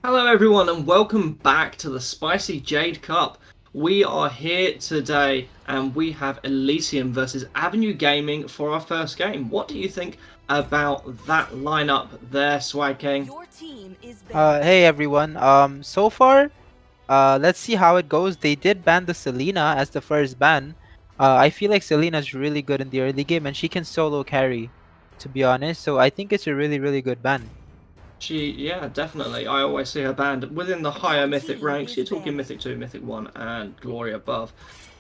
Hello, everyone, and welcome back to the Spicy Jade Cup. We are here today, and we have Elysium versus Avenue Gaming for our first game. What do you think about that lineup there, Swag King? Your team is banned. Hey everyone. So far, let's see how it goes. They did ban the Selena as the first ban. I feel like Selena's really good in the early game and she can solo carry, to be honest. So I think it's a really good ban. Yeah, definitely. I always see her banned within the higher Mythic team ranks. is You're talking banned. Mythic 2, Mythic 1, and Glory above.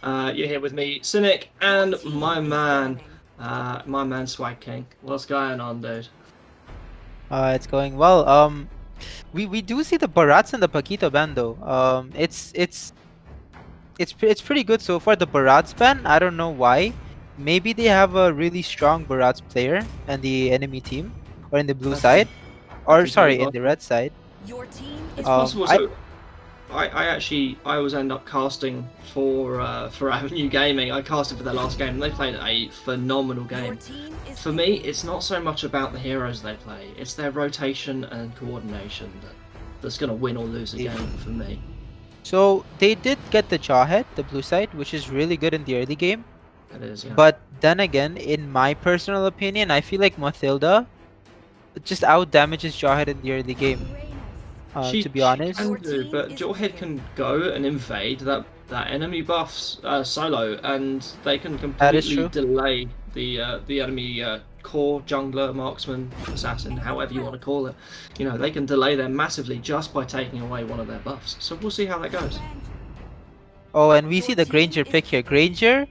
You're here with me, Cynic, and my man Swag King. What's going on, dude? It's going well. We do see the Barats and the Paquito ban though. It's pretty good so far. The Barats ban, I don't know why. Maybe they have a really strong Barats player in the enemy team or in the blue That's side, or entirely sorry, in the possible. red side. Your team It's is possible. I So I always end up casting for Avenue Gaming. I casted for their last game, and they played a phenomenal Your game. team is For me, it's not so much about the heroes they play; it's their rotation and coordination that's gonna win or lose a game for me. So they did get the Jawhead, the blue side, which is really good in the early game. It is, yeah. But then again, in my personal opinion, I feel like Mathilda just out damages Jawhead in the early game. She To be honest, can do, but Jawhead can go and invade that enemy buffs solo, and they can that is completely true. delay the enemy core jungler, marksman, assassin, however you want to call it. You know, they can delay them massively just by taking away one of their buffs. So we'll see how that goes. Oh, and we see the Granger pick here. Granger,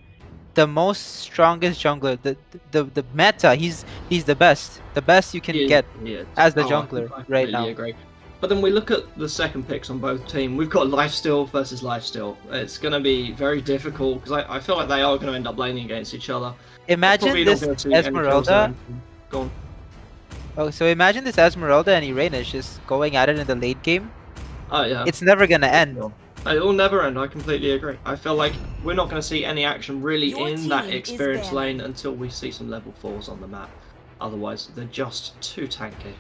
the most strongest jungler, the meta. He's the best you can get Yeah. as the Oh, jungler I right completely now. agree. But then we look at the second picks on both teams. We've got Lifesteal versus Lifesteal. It's going to be very difficult because I feel like they are going to end up laning against each other. Imagine Probably not this going to see any kills or Esmeralda. anything. Go on. Oh, so imagine this Esmeralda and Irene just going at it in the late game. Oh, yeah. It's never gonna end. It will never end. I completely agree. I feel like we're not going to see any action really Your in that team is experience banned. lane until we see some level 4s on the map. Otherwise, they're just too tanky.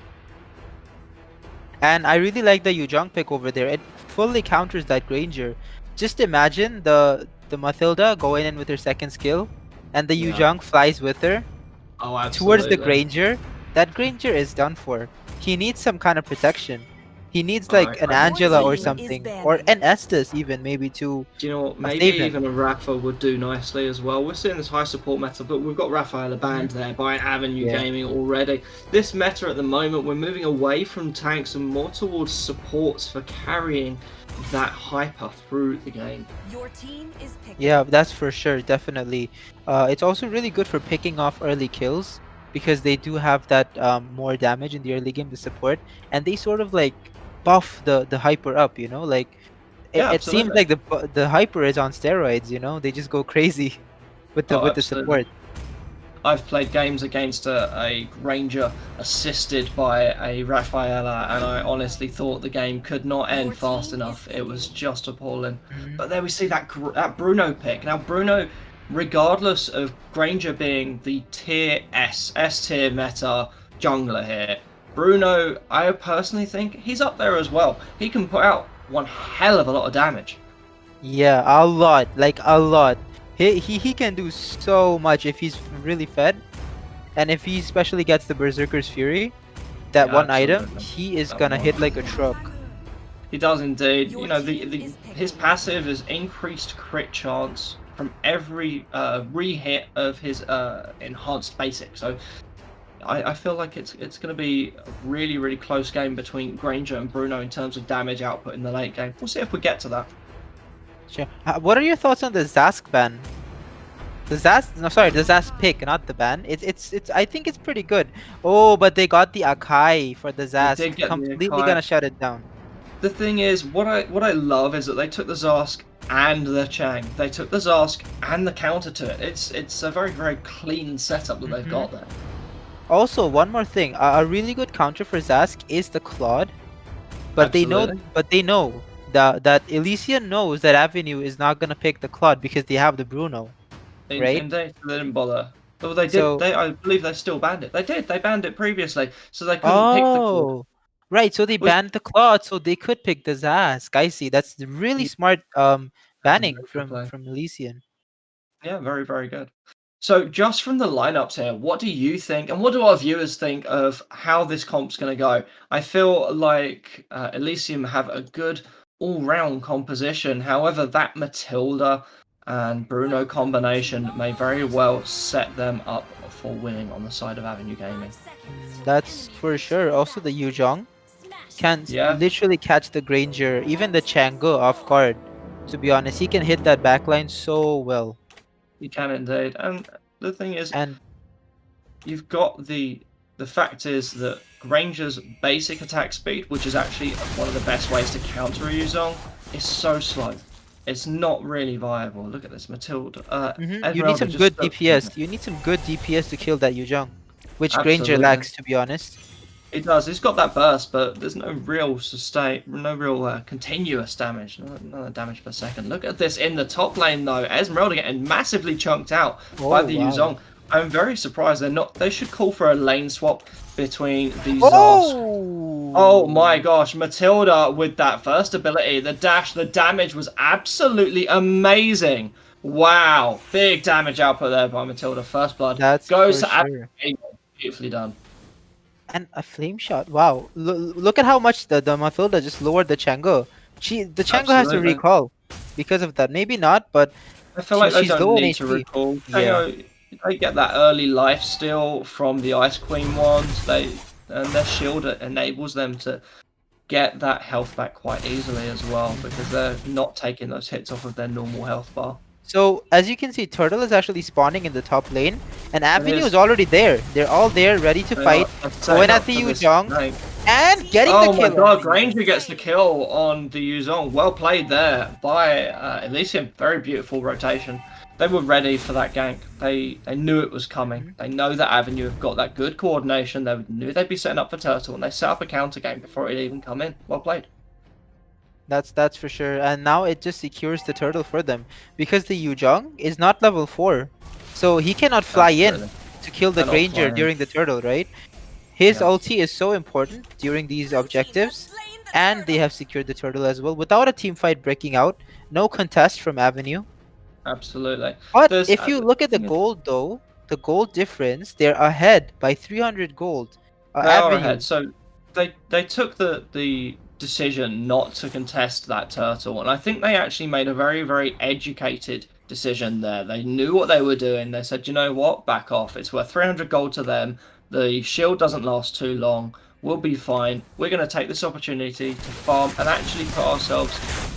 And I really like the Yujong pick over there. It fully counters that Granger. Just imagine the Mathilda going in with her second skill, and the Yeah. Yujong flies with her Oh, towards the absolutely. Granger. That Granger is done for. He needs some kind of protection. He needs Alright, like an I Angela or team is something, banned. or an Estes even maybe to Do you know what? Maybe save him. even a Rafa would do nicely as well. We're seeing this high support meta, but we've got Rafaela banned there by Avenue Yeah. Gaming already. This meta at the moment, we're moving away from tanks and more towards supports for carrying that hyper through the game. Your team is picked. Yeah, that's for sure, definitely. It's also really good for picking off early kills because they do have that more damage in the early game to support, and they sort of like buff the hyper up. You know, like Yeah, it seems absolutely. like the hyper is on steroids. You know, they just go crazy with Oh, the absolutely. support. I've played games against a Ranger assisted by a Rafaela, and I honestly thought the game could not end fast enough. It was just appalling. Mhm. But there we see that Bruno pick. Now Bruno, regardless of Granger being the tier S tier meta jungler here, Bruno, I personally think he's up there as well. He can put out one hell of a lot of damage. Yeah, a lot, like a lot. He can do so much if he's really fed, and if he especially gets the Berserker's Fury, that Yeah, one item, absolutely. he is That gonna one. hit like a truck. He does indeed. Your You know, team is his picked. passive is increased crit chance from every re-hit of his enhanced basic. So I feel like it's going to be a really close game between Granger and Bruno in terms of damage output in the late game. We'll see if we get to that. Sure. What are your thoughts on the Zask ban? The Zask, no, sorry, the Zask pick, not the ban. It's. I think it's pretty good. Oh, but they got the Akai for the They Zask, did get the completely Akai. gonna shut it down. The thing is, what I love is that they took the Zarsk and the Chang. They took the Zarsk and the counter to it. It's a very clean setup that they've Mhm. got there. Also, one more thing, a really good counter for Zask is the Claude, but Absolutely. they know that Elysian knows that Avenue is not gonna pick the Claude because they have the Bruno, right? Indeed, they didn't bother. Well, they did. So, I believe they still banned it. They did. They banned it previously, so they couldn't pick the Claude. oh. Right, so they Which, banned the Claude, so they could pick the Zask. I see. That's really smart banning very good play. from Elysian. Yeah, very, very good. So, just from the lineups here, what do you think, and what do our viewers think of how this comp's going to go? I feel like Elysium have a good all-round composition. However, that Matilda and Bruno combination may very well set them up for winning on the side of Avenue Gaming. That's for sure. Also, the Yuzhong can Yeah, literally catch the Granger, even the Chango off guard. To be honest, he can hit that backline so well. you can indeed. And the thing is, And you've got the fact is that Granger's basic attack speed, which is actually one of the best ways to counter a Yuzong, is so slow. It's not really viable. Look at this, Matilda. you need Esmeralda some just good stuck- DPS. You need some good DPS to kill that Yuzhong, which Granger Absolutely. lacks, to be honest. It does. It's got that burst, but there's no real continuous damage. No damage per second. Look at this in the top lane though. Esmeralda getting massively chunked out by the wow. Yuzong. I'm very surprised they're not. They should call for a lane swap between the Zosk. Oh my gosh, Matilda with that first ability, the dash, the damage was absolutely amazing. Wow, big damage output there by Matilda. First blood That's goes for to sure. beautifully done. And a flame shot. Wow. Look at how much the Matilda just lowered the Chango. The Chango has to Absolutely. recall because of that. Maybe not, but I feel like they she's low don't on need to HP. recall. Yeah. They get that early life steal from the Ice Queen ones. And their shield enables them to get that health back quite easily as well because they're not taking those hits off of their normal health bar. So as you can see, Turtle is actually spawning in the top lane, and Avenue is. is already there. They're all there, ready to fight. Going at the Yuzhong and getting the Oh kill. my god, Granger gets the kill on the Yuzhong. Well played there by Elysium. Very beautiful rotation. They were ready for that gank. They knew it was coming. They know that Avenue have got that good coordination. They knew they'd be setting up for Turtle, and they set up a counter game before it even come in. Well played. That's for sure. And now it just secures the Turtle for them because the Yuzhong is not level 4, so he cannot fly in to kill the Cannot Granger fly in. during the Turtle, right? His Yeah. ulti is so important during these objectives, and they have secured the Turtle as well without a team fight breaking out. No contest from Avenue. Absolutely. But There's- if you look at the thing is- gold though, the gold difference, they're ahead by 300 gold. They are ahead. So they took the decision not to contest that Turtle, and I think they actually made a very, very educated decision there. They knew what they were doing. They said, you know what, back off. It's worth 300 gold to them. The shield doesn't last too long. We'll be fine. We're going to take this opportunity to farm and actually put ourselves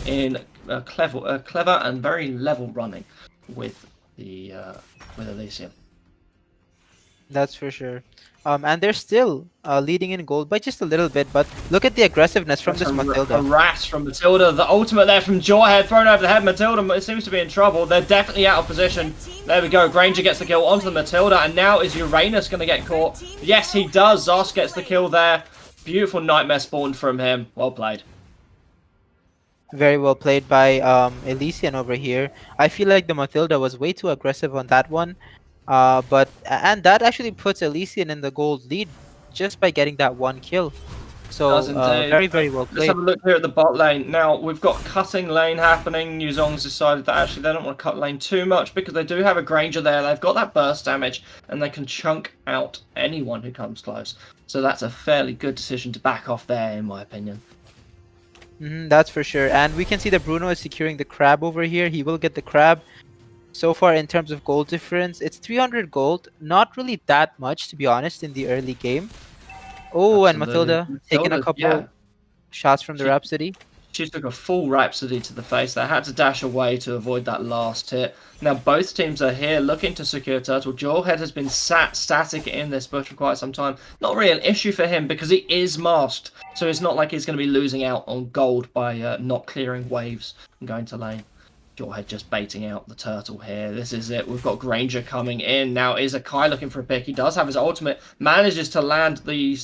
in a clever and very level running with with Elysium. That's for sure. And they're still leading in gold by just a little bit, but look at the aggressiveness from this A Matilda. ras from Matilda. The ultimate there from Jawhead thrown over the head. Matilda seems to be in trouble. They're definitely out of position. There we go. Granger gets the kill onto the Matilda, and now is Uranus going to get caught? Yes, he does. Zosk gets the kill there. Beautiful nightmare spawned from him. Well played. Very well played by Elysian over here. I feel like the Matilda was way too aggressive on that one. And that actually puts Elysian in the gold lead just by getting that one kill. So very, very well Let's played. have a look here at the bot lane. Now, we've got cutting lane happening. Yuzong's decided that actually they don't want to cut lane too much because they do have a Granger there. They've got that burst damage and they can chunk out anyone who comes close. So that's a fairly good decision to back off there, in my opinion. That's for sure. And we can see that Bruno is securing the crab over here. He will get the crab. So far, in terms of gold difference, it's 300 gold. Not really that much, to be honest, in the early game. Oh, and Matilda taking a couple shots from the Rhapsody. She took a full Rhapsody to the face. They had to dash away to avoid that last hit. Now, both teams are here looking to secure Turtle. Jawhead has been static in this bush for quite some time. Not really an issue for him because he is masked. So it's not like he's going to be losing out on gold by not clearing waves and going to lane. Jawhead just baiting out the Turtle here. This is it. We've got Granger coming in. Now is Akai looking for a pick. He does have his ultimate. Manages to land the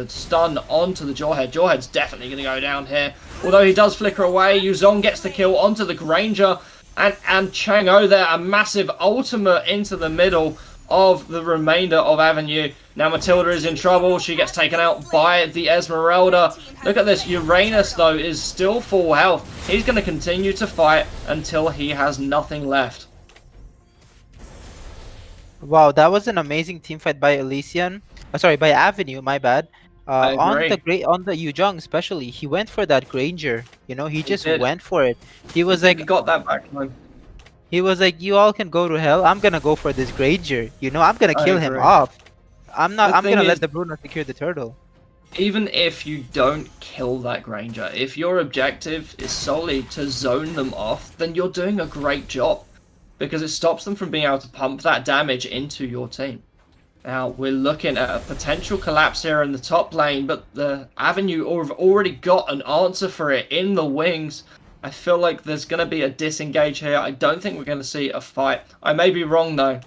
stun onto the Jawhead. Jawhead's definitely going to go down here. Although he does flicker away. Yuzong gets the kill onto the Granger. And Chang'o there. A massive ultimate into the middle of the remainder of Avenue. Now Matilda is in trouble. She gets taken out by the Esmeralda. Look at this. Uranus, though, is still full health. He's going to continue to fight until he has nothing left. Wow, that was an amazing team fight by Elysian. Sorry, by Avenue, my bad. I agree. On the Yuzhong especially, he went for that Granger. You know, he just did. went for it. He was He like, got that back. he was like, you all can go to hell. I'm gonna go for this Granger. You know, I'm gonna I kill him agree. off. I'm The thing gonna is, let the Bruno secure the turtle. even if you don't kill that Granger, if your objective is solely to zone them off, then you're doing a great job. Because it stops them from being able to pump that damage into your team. Now, we're looking at a potential collapse here in the top lane, but the Avenue have already got an answer for it in the wings. I feel like there's going to be a disengage here. I don't think we're going to see a fight. I may be wrong, though.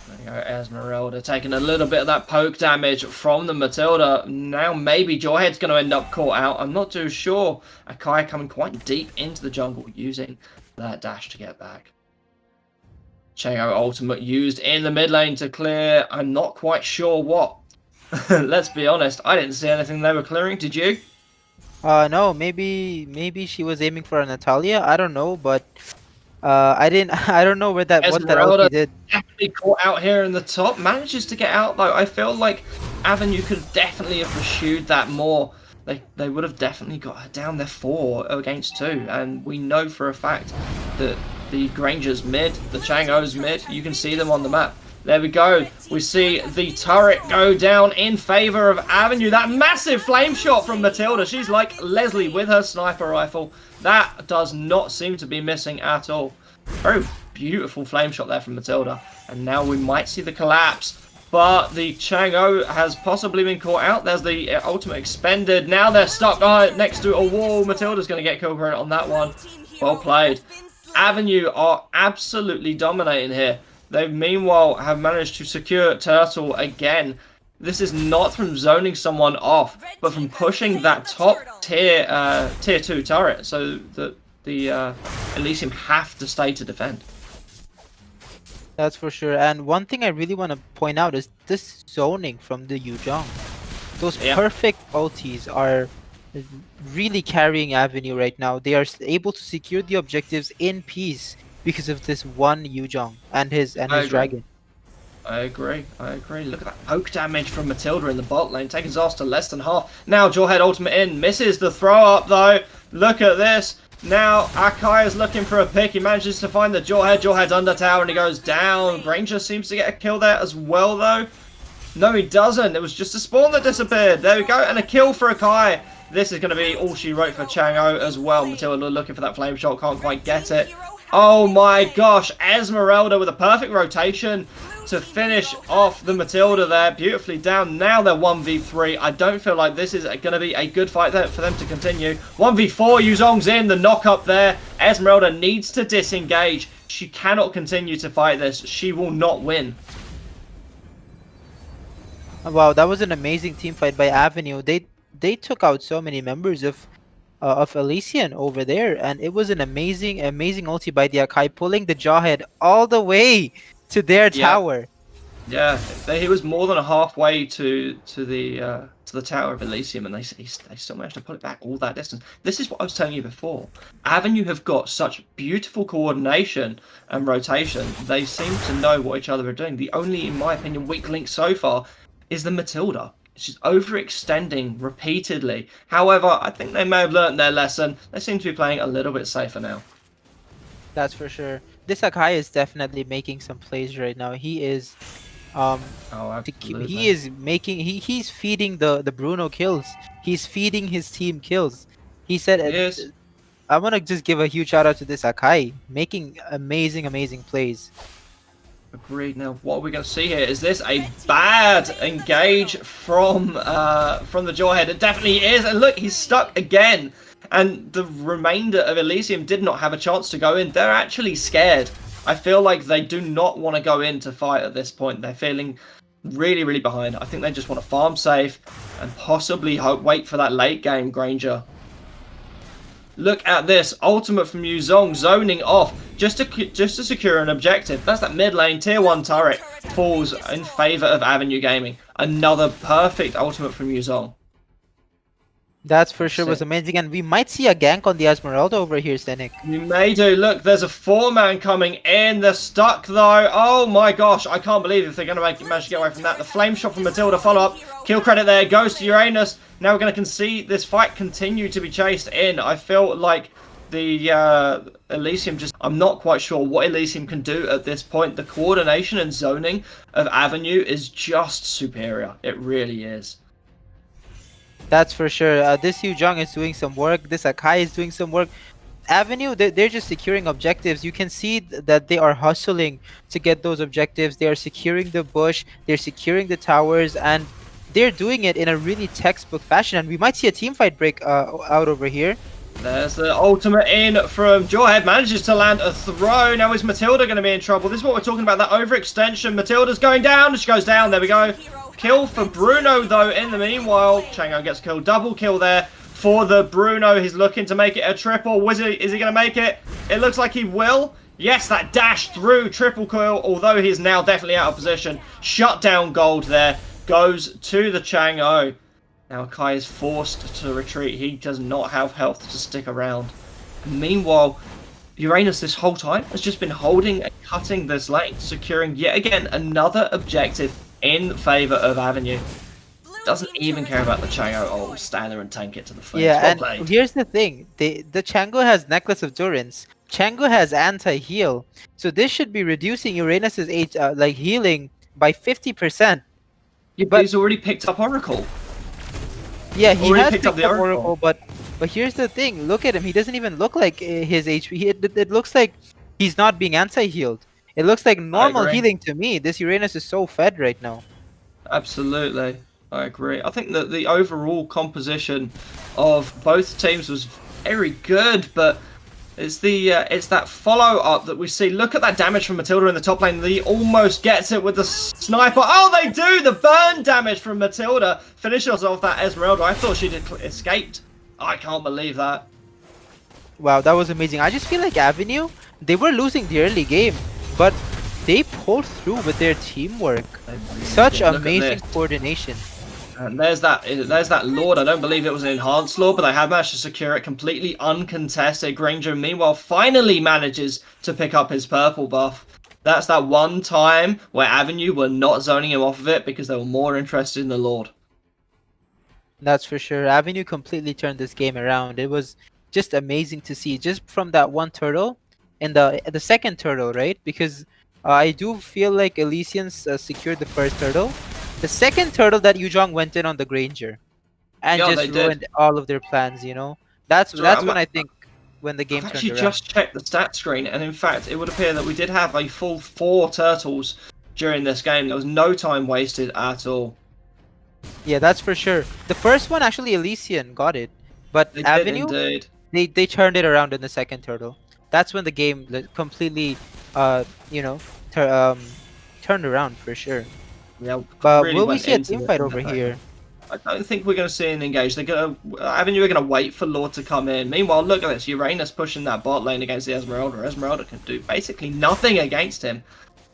There you go, Esmeralda taking a little bit of that poke damage from the Matilda. Now maybe Jawhead's going to end up caught out. I'm not too sure. Akai coming quite deep into the jungle using that dash to get back. Chang'e ultimate used in the mid lane to clear. I'm not quite sure what. Let's be honest. I didn't see anything they were clearing. Did you? No, maybe she was aiming for a Natalia. I don't know, but I don't know what that Esmeralda ulti did. definitely caught out here in the top. Manages to get out though. I feel like Avenue could definitely have pursued that more. They would have definitely got her down there 4 against 2, and we know for a fact that the Granger's mid, the Chang'e's mid, you can see them on the map. There we go. We see the turret go down in favor of Avenue. That massive flame shot from Matilda. She's like Leslie with her sniper rifle. That does not seem to be missing at all. Very beautiful flame shot there from Matilda. And now we might see the collapse. But the Chang'e has possibly been caught out. There's the ultimate expended. Now they're stuck next to a wall. Matilda's going to get kill credit on that one. Well played. Avenue are absolutely dominating here. They meanwhile have managed to secure Turtle again. This is not from zoning someone off, but from pushing that top tier 2 turret so that the Elysium have to stay to defend. That's for sure. And one thing I really want to point out is this zoning from the Yuzhong. Those perfect ultis are really carrying Avenue right now. They are able to secure the objectives in peace because of this one Yuzhong and his dragon. I agree. Look at that poke damage from Matilda in the bot lane, taking Zos to less than half. Now Jawhead ultimate in, misses the throw up though. Look at this. Now Akai is looking for a pick. He manages to find the Jawhead. Jawhead's under tower and he goes down. Granger seems to get a kill there as well though. No, he doesn't. It was just a spawn that disappeared. There we go, and a kill for Akai. This is going to be all she wrote for Chang'e as well. Matilda looking for that flame shot, can't quite get it. Oh my gosh, Esmeralda with a perfect rotation to finish off the Matilda there. Beautifully down. Now they're 1v3. I don't feel like this is going to be a good fight there for them to continue. 1v4, Yuzhong's in, the knock up there. Esmeralda needs to disengage. She cannot continue to fight this. She will not win. Wow, that was an amazing team fight by Avenue. They took out so many members of Elysian over there, and it was an amazing ulti by the Akai, pulling the Jawhead all the way to their tower. Yeah, he was more than halfway to the tower of Elysium, and they still managed to pull it back all that distance. This is what I was telling you before. Avenue have got such beautiful coordination and rotation. They seem to know what each other are doing. The only, in my opinion, weak link so far is the Matilda. She's overextending repeatedly. However, I think they may have learned their lesson. They seem to be playing a little bit safer now. That's for sure. This Akai is definitely making some plays right now. He is he is making he's feeding the Bruno kills. He's feeding his team kills. He said I want to just give a huge shout out to this Akai, making amazing plays. Agreed. Now, what are we going to see here? Is this a bad engage from the Jawhead? It definitely is. And look, he's stuck again. And the remainder of Elysium did not have a chance to go in. They're actually scared. I feel like they do not want to go in to fight at this point. They're feeling really behind. I think they just want to farm safe and possibly wait for that late game Granger. Look at this ultimate from Yuzhong, zoning off just to secure an objective. That's that mid lane tier 1 turret. falls in favor of Avenue Gaming. Another perfect ultimate from Yuzong. That's for sure was amazing, and we might see a gank on the Esmeralda over here, Stenik. You may do. Look, there's a 4-man coming in. They're stuck though. Oh my gosh, I can't believe if they're going to manage to get away from that. The flame shot from Matilda, follow up. Kill credit there, goes to Uranus. Now we're going to see this fight continue to be chased in. I feel like the Elysium just... I'm not quite sure what Elysium can do at this point. The coordination and zoning of Avenue is just superior. It really is. That's for sure. This Yuzong is doing some work. This Akai is doing some work. Avenue, they're just securing objectives. You can see that they are hustling to get those objectives. They are securing the bush. They're securing the towers. And they're doing it in a really textbook fashion. And we might see a team fight break out over here. There's the ultimate in from Jawhead. Manages to land a throw. Now is Matilda going to be in trouble? This is what we're talking about. That overextension. Matilda's going down. She goes down. There we go. Kill for Bruno though in the meanwhile. Chango gets killed. Double kill there for the Bruno. He's looking to make it a triple. Is he going to make it? It looks like he will. Yes, that dash through. Triple kill. Although he's now definitely out of position. Shut down gold there. Goes to the Chango. Now Kai is forced to retreat. He does not have health to stick around. Meanwhile, Uranus this whole time has just been holding and cutting this lane. Securing yet again another objective in favor of Avenue. Doesn't even care about the Chango. Oh, stand there and tank it to the face. Yeah, well and here's the thing. The Chango has Necklace of Durance. Chango has anti-heal. So this should be reducing Uranus's healing by 50%. Yeah, but he's already picked up Oracle. Yeah, he already has picked up the Oracle. but here's the thing. Look at him. He doesn't even look like his HP. It looks like he's not being anti-healed. It looks like normal healing to me. This Uranus is so fed right now. Absolutely. I agree. I think that the overall composition of both teams was very good, but it's that follow-up that we see. Look at that damage from Matilda in the top lane. He almost gets it with the sniper. Oh, they do! The burn damage from Matilda finishes off that Esmeralda. I thought she'd escaped. I can't believe that. Wow, that was amazing. I just feel like Avenue, they were losing the early game, but they pulled through with their teamwork. Such amazing coordination. And there's that Lord. I don't believe it was an enhanced Lord, but they have managed to secure it completely uncontested. Granger, meanwhile, finally manages to pick up his purple buff. That's that one time where Avenue were not zoning him off of it because they were more interested in the Lord. That's for sure. Avenue completely turned this game around. It was just amazing to see, just from that one turtle and the second turtle, right? Because I do feel like Elysians secured the first turtle. The second turtle that Yuzong went in on the Granger and just ruined all of their plans, you know? That's when I think when the game turned around. I've actually just checked the stat screen, and in fact, it would appear that we did have a full 4 turtles during this game. There was no time wasted at all. Yeah, that's for sure. The first one, actually, Elysian got it. But They Avenue, did indeed. they turned it around in the second turtle. That's when the game completely, turned around for sure. Yeah, But really will we went see a into team it, fight didn't over they? here? I don't think we're going to see an engage. Avenue are going to wait for Lord to come in. Meanwhile, look at this. Uranus pushing that bot lane against the Esmeralda. Esmeralda can do basically nothing against him.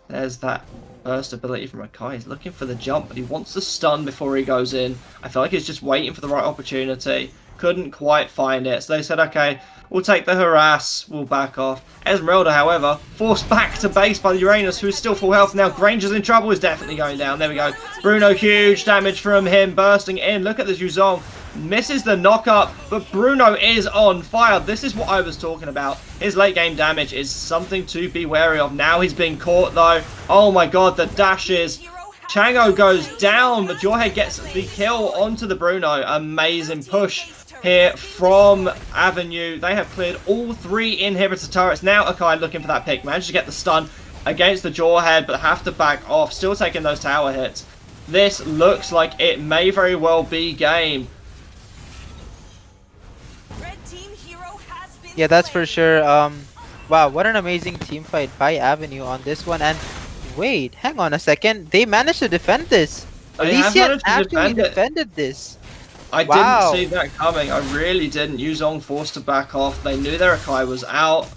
There's that burst ability from Akai. He's looking for the jump, but he wants the stun before he goes in. I feel like he's just waiting for the right opportunity. Couldn't quite find it. So they said, okay, we'll take the harass. We'll back off. Esmeralda, however, forced back to base by the Uranus, who is still full health. Now Granger's in trouble. He's definitely going down. There we go. Bruno, huge damage from him. Bursting in. Look at this Yuzong. Misses the knock-up, but Bruno is on fire. This is what I was talking about. His late-game damage is something to be wary of. Now he's being caught, though. Oh, my God. The dashes. Chango goes down, but Jawhead gets the kill onto the Bruno. Amazing push here from Avenue. They have cleared all 3 inhibitor turrets. Now Akai looking for that pick. Managed to get the stun against the Jawhead, but have to back off. Still taking those tower hits. This looks like it may very well be game. Yeah, that's for sure. Wow, what an amazing team fight by Avenue on this one. And wait, hang on a second. They managed to defend this. Elysian actually defended this. I didn't see that coming. I really didn't. Yuzong forced to back off. They knew their Akai was out.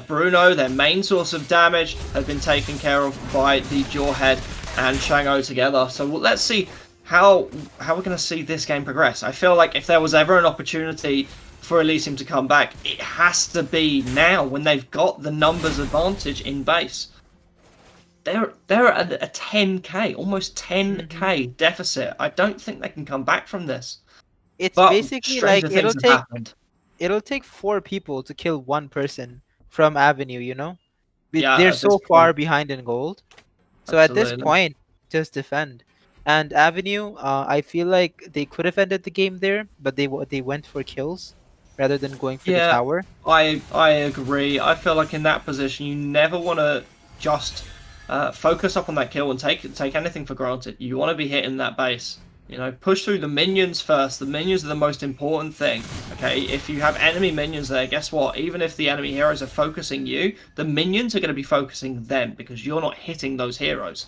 Bruno, their main source of damage, has been taken care of by the Jawhead and Shango together. So let's see how we're going to see this game progress. I feel like if there was ever an opportunity for Elysium to come back, it has to be now when they've got the numbers advantage in base. They're at a 10k, almost 10k deficit. I don't think they can come back from this. It's But basically stranger like things have happened. it'll take 4 people to kill 1 person from Avenue, you know? Yeah, They're at so this far point. behind in gold. So at this Absolutely. point, just defend. And Avenue, I feel like they could have ended the game there, but they went for kills rather than going for the Yeah, tower. I agree. I feel like in that position, you never want to just focus up on that kill and take anything for granted. You want to be hitting that base. You know, push through the minions first. The minions are the most important thing. Okay, if you have enemy minions there, guess what? Even if the enemy heroes are focusing you, the minions are going to be focusing them because you're not hitting those heroes.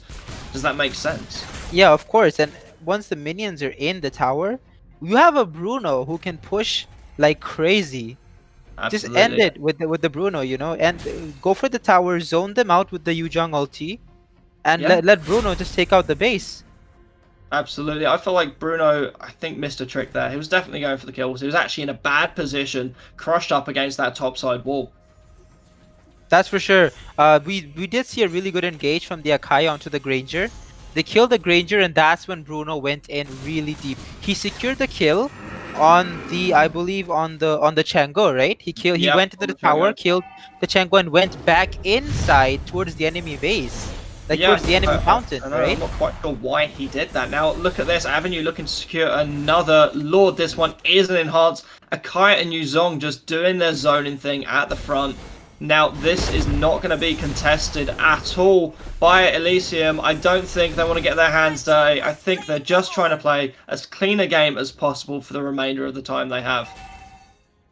Does that make sense? Yeah, of course. And once the minions are in the tower, you have a Bruno who can push like crazy. Absolutely. Just end it with the Bruno, you know, and go for the tower, zone them out with the Yujong ulti, and Yeah. let Bruno just take out the base. Absolutely. I feel like Bruno, I think, missed a trick there. He was definitely going for the kills. He was actually in a bad position, crushed up against that topside wall. That's for sure. We did see a really good engage from the Akai onto the Granger. They killed the Granger, and that's when Bruno went in really deep. He secured the kill on the, I believe, on the Chango, right? He Yep, went into on the the tower, Chango. killed the Chango, and went back inside towards the enemy base. Like Yeah, towards the enemy mountain, I know, right? I'm not quite sure why he did that. Now, look at this. Avenue looking to secure another Lord. This one is an enhanced. Akai and Yuzong just doing their zoning thing at the front. Now, this is not going to be contested at all by Elysium. I don't think they want to get their hands dirty. I think they're just trying to play as clean a game as possible for the remainder of the time they have.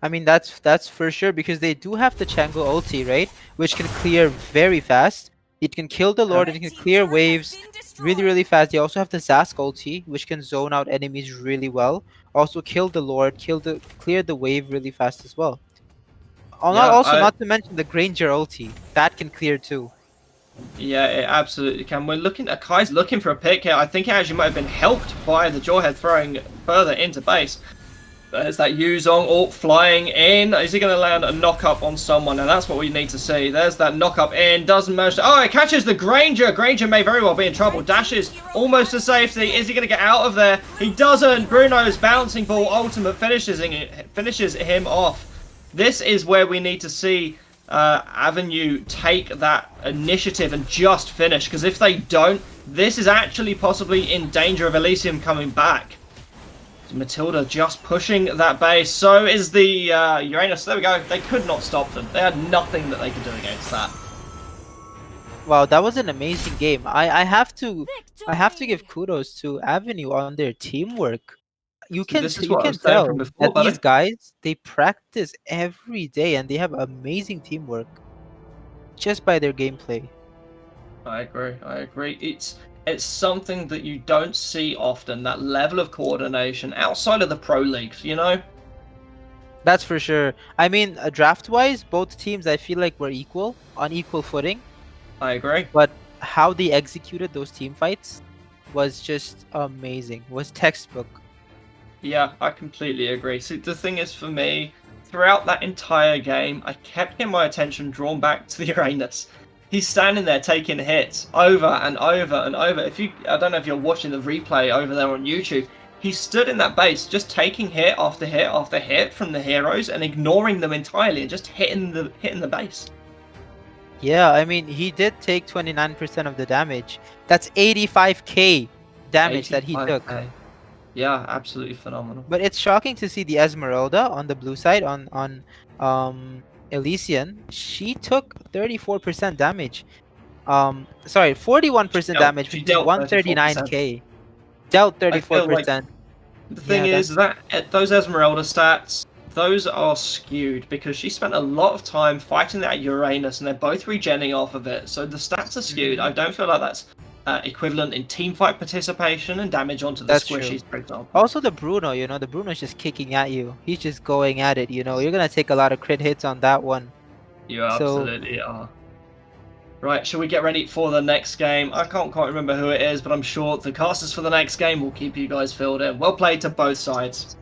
I mean, that's for sure, because they do have the Chango ulti, right? Which can clear very fast. It can kill the Lord, it can clear waves really, really fast. They also have the Zask ulti, which can zone out enemies really well. Also kill the Lord, clear the wave really fast as well. Not to mention the Granger ulti. That can clear too. Yeah, it absolutely can. We're looking at Kai's looking for a pick here. I think it actually might have been helped by the Jawhead throwing further into base. There's that Yuzong ult flying in. Is he going to land a knock-up on someone? And that's what we need to see. There's that knock-up in. Doesn't manage to... Oh, it catches the Granger. Granger may very well be in trouble. Dashes almost to safety. Is he going to get out of there? He doesn't. Bruno's bouncing ball ultimate finishes him off. This is where we need to see Avenue take that initiative and just finish. Because if they don't, this is actually possibly in danger of Elysium coming back. Matilda just pushing that base. So is the Uranus. There we go. They could not stop them. They had nothing that they could do against that. Wow, that was an amazing game. I have to give kudos to Avenue on their teamwork. You can tell that these guys, they practice every day and they have amazing teamwork just by their gameplay. I agree. It's something that you don't see often, that level of coordination outside of the pro leagues, you know? That's for sure. I mean, draft-wise, both teams I feel like were on equal footing. I agree. But how they executed those team fights was just amazing. Was textbook. Yeah, I completely agree. See, the thing is for me, throughout that entire game, I kept getting my attention drawn back to the Uranus. He's standing there taking hits over and over and over. I don't know if you're watching the replay over there on YouTube. He stood in that base just taking hit after hit after hit from the heroes and ignoring them entirely and just hitting the base. Yeah, I mean, he did take 29% of the damage. That's 85k damage that he took. Yeah, absolutely phenomenal. But it's shocking to see the Esmeralda on the blue side on Elysian. She took 34% damage. Sorry, 41% damage, which is 139k. Dealt 34%. The thing is that those Esmeralda stats, those are skewed because she spent a lot of time fighting that Uranus and they're both regenning off of it. So the stats are skewed. I don't feel like that's equivalent in teamfight participation and damage onto the squishies, for example. Also the Bruno, the Bruno's just kicking at you. He's just going at it, you're going to take a lot of crit hits on that one. You So- absolutely are. Right, shall we get ready for the next game? I can't quite remember who it is, but I'm sure the casters for the next game will keep you guys filled in. Well played to both sides.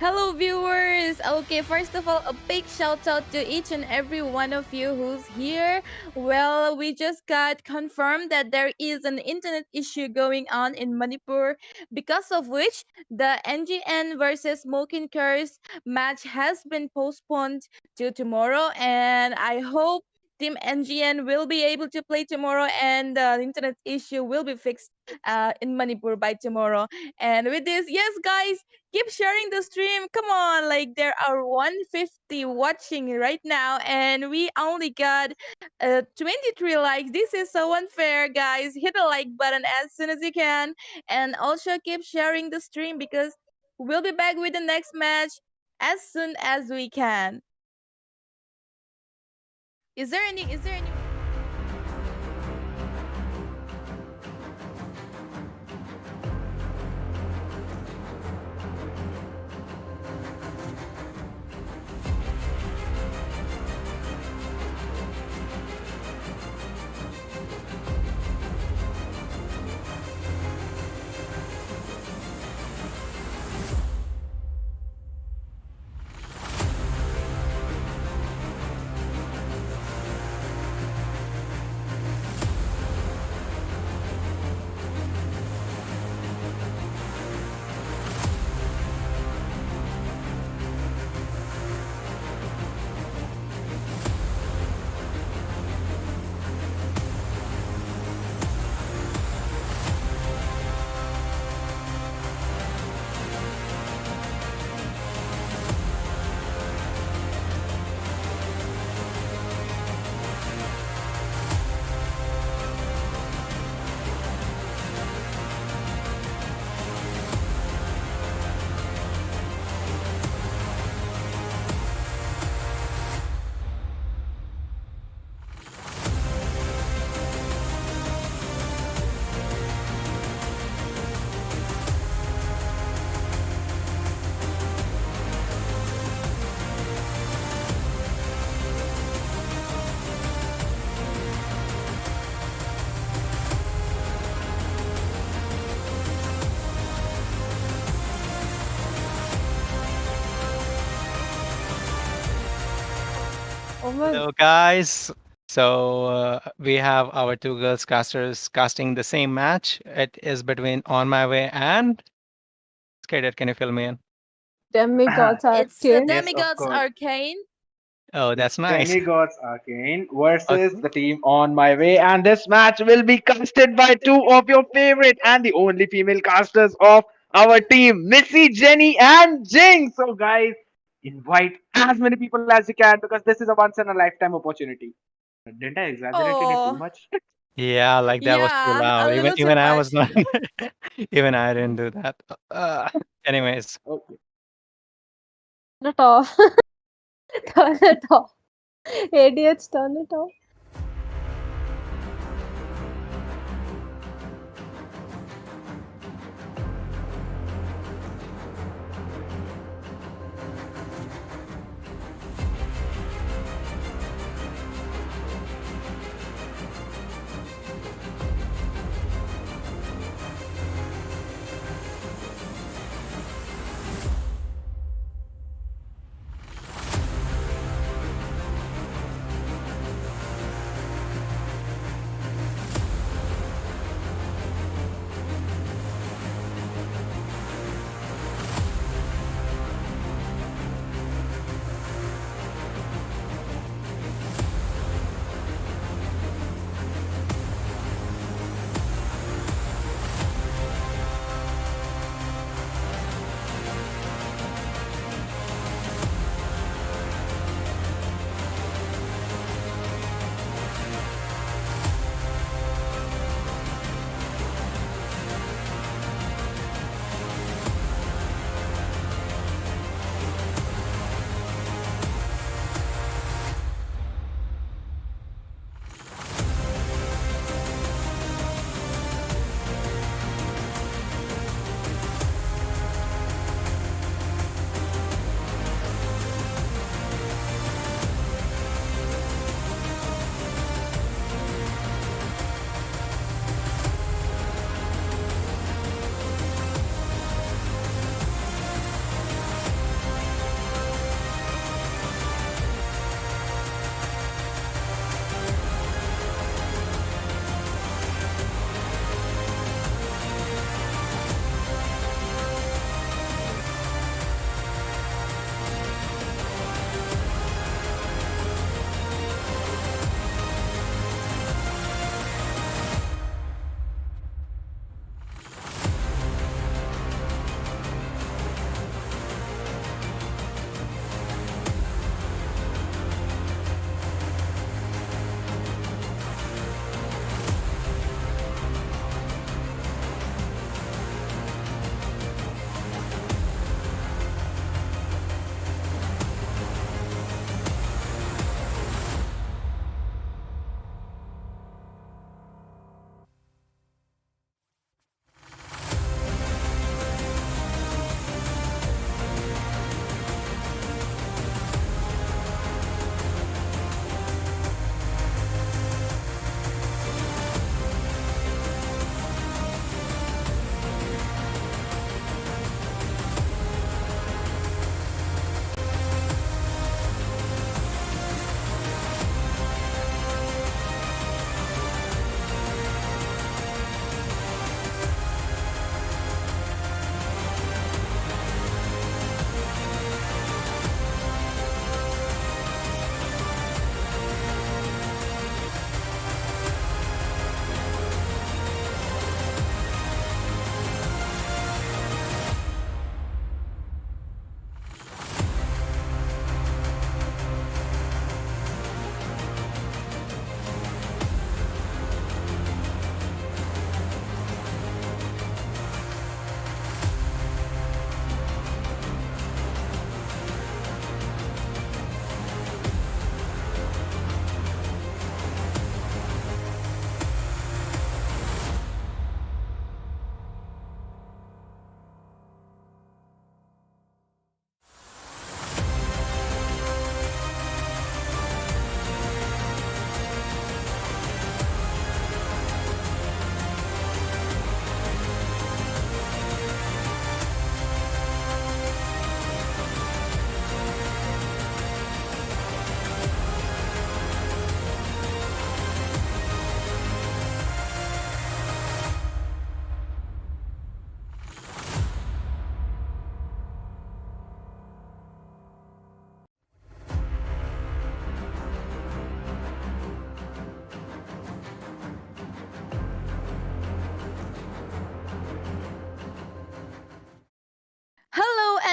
Hello, viewers! Okay, first of all, a big shout out to each and every one of you who's here. Well, we just got confirmed that there is an internet issue going on in Manipur, because of which the NGN versus Smokin Curse match has been postponed to tomorrow, and I hope Team NGN will be able to play tomorrow and the internet issue will be fixed in Manipur by tomorrow. And with this, yes, guys, keep sharing the stream. Come on, like there are 150 watching right now, and we only got 23 likes. This is so unfair, guys. Hit the like button as soon as you can, and also keep sharing the stream because we'll be back with the next match as soon as we can. Is there any? Hello, guys. So we have our two girls casters casting the same match. It is between On My Way and Skater. Can you fill me in? DemiGods It's the Arcane. Yes, of DemiGods course. Arcane. Oh, that's nice. DemiGods Arcane versus Okay. the team On My Way, and this match will be casted by two of your favorite and the only female casters of our team, Missy, Jenny, and Jing. So, guys, invite as many people as you can because this is a once in a lifetime opportunity. Didn't I exaggerate it too Oh, much? Yeah, like that was too yeah, a loud. little too Even I was much. not. Even I didn't do that. Anyways, Okay. Turn it off. Turn it off. Idiots, turn it off.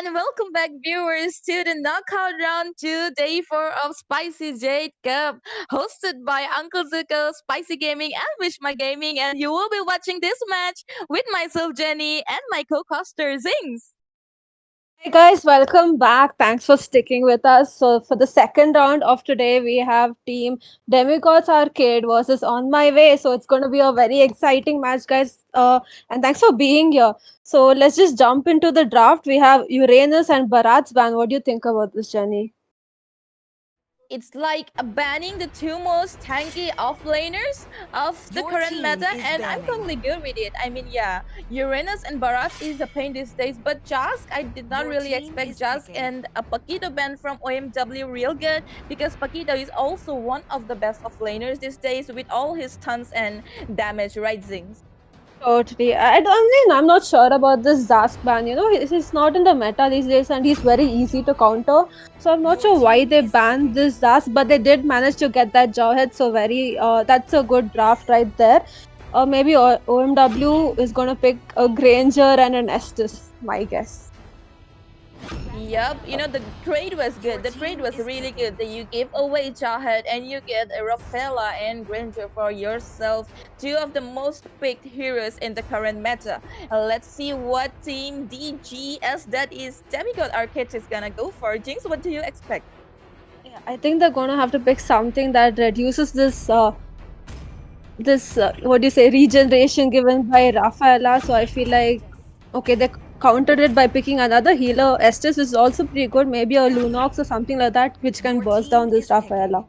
and welcome back, viewers, to the knockout round 2, day 4 of Spicy Jade Cup, hosted by Uncle Zuko, Spicy Gaming, and Wishma Gaming. And you will be watching this match with myself, Jenny, and my co-caster, Zings. Hey guys, welcome back. Thanks for sticking with us. So for the second round of today, we have team DemiGods Arcade versus On My Way. So it's going to be a very exciting match, guys. And thanks for being here. So let's just jump into the draft. We have Uranus and Bharat's ban. What do you think about this, Jenny? It's like banning the two most tanky offlaners of the Your current team meta, is and I'm banning. totally good with it. I mean, yeah, Uranus and Barat is a pain these days, but Jask, I did not Your really team expect is Jask picking. and a Paquito ban from OMW real good, because Paquito is also one of the best offlaners these days with all his stunts and damage, right, Zings? Totally. I mean, I'm not sure about this Zask ban. He's not in the meta these days and he's very easy to counter. So I'm not Your sure why team they is banned picking. this Zask, but they did manage to get that Jawhead. So that's a good draft right there. Maybe OMW is going to pick a Granger and an Estes, my guess. Yup, the trade was good. The trade was really good. That you give away Chahed and you get a Rafaela and Granger for yourself, two of the most picked heroes in the current meta. Let's see what team DGS, that is Demigod Arcade, is gonna go for. Jinx, what do you expect? Yeah, I think they're going to have to pick something that reduces this what do you say, regeneration given by Rafaela. So I feel like okay, they countered it by picking another healer. Estes is also pretty good, maybe a Lunox or something like that, which can Your burst down team this is picking. Rafaela.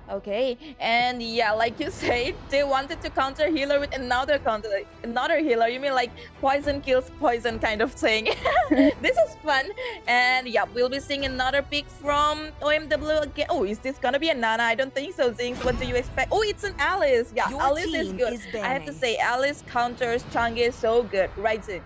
Okay, and yeah, like you said, they wanted to counter healer with another counter, another healer. You mean like poison kills poison kind of thing? This is fun, and yeah, we'll be seeing another pick from OMW again. Oh, is this gonna be a Nana? I don't think so, Zings. What do you expect? Oh, it's an Alice. Yeah, Your Alice is team good. is I have to banning. say, Alice counters Changi so good, right, Zings?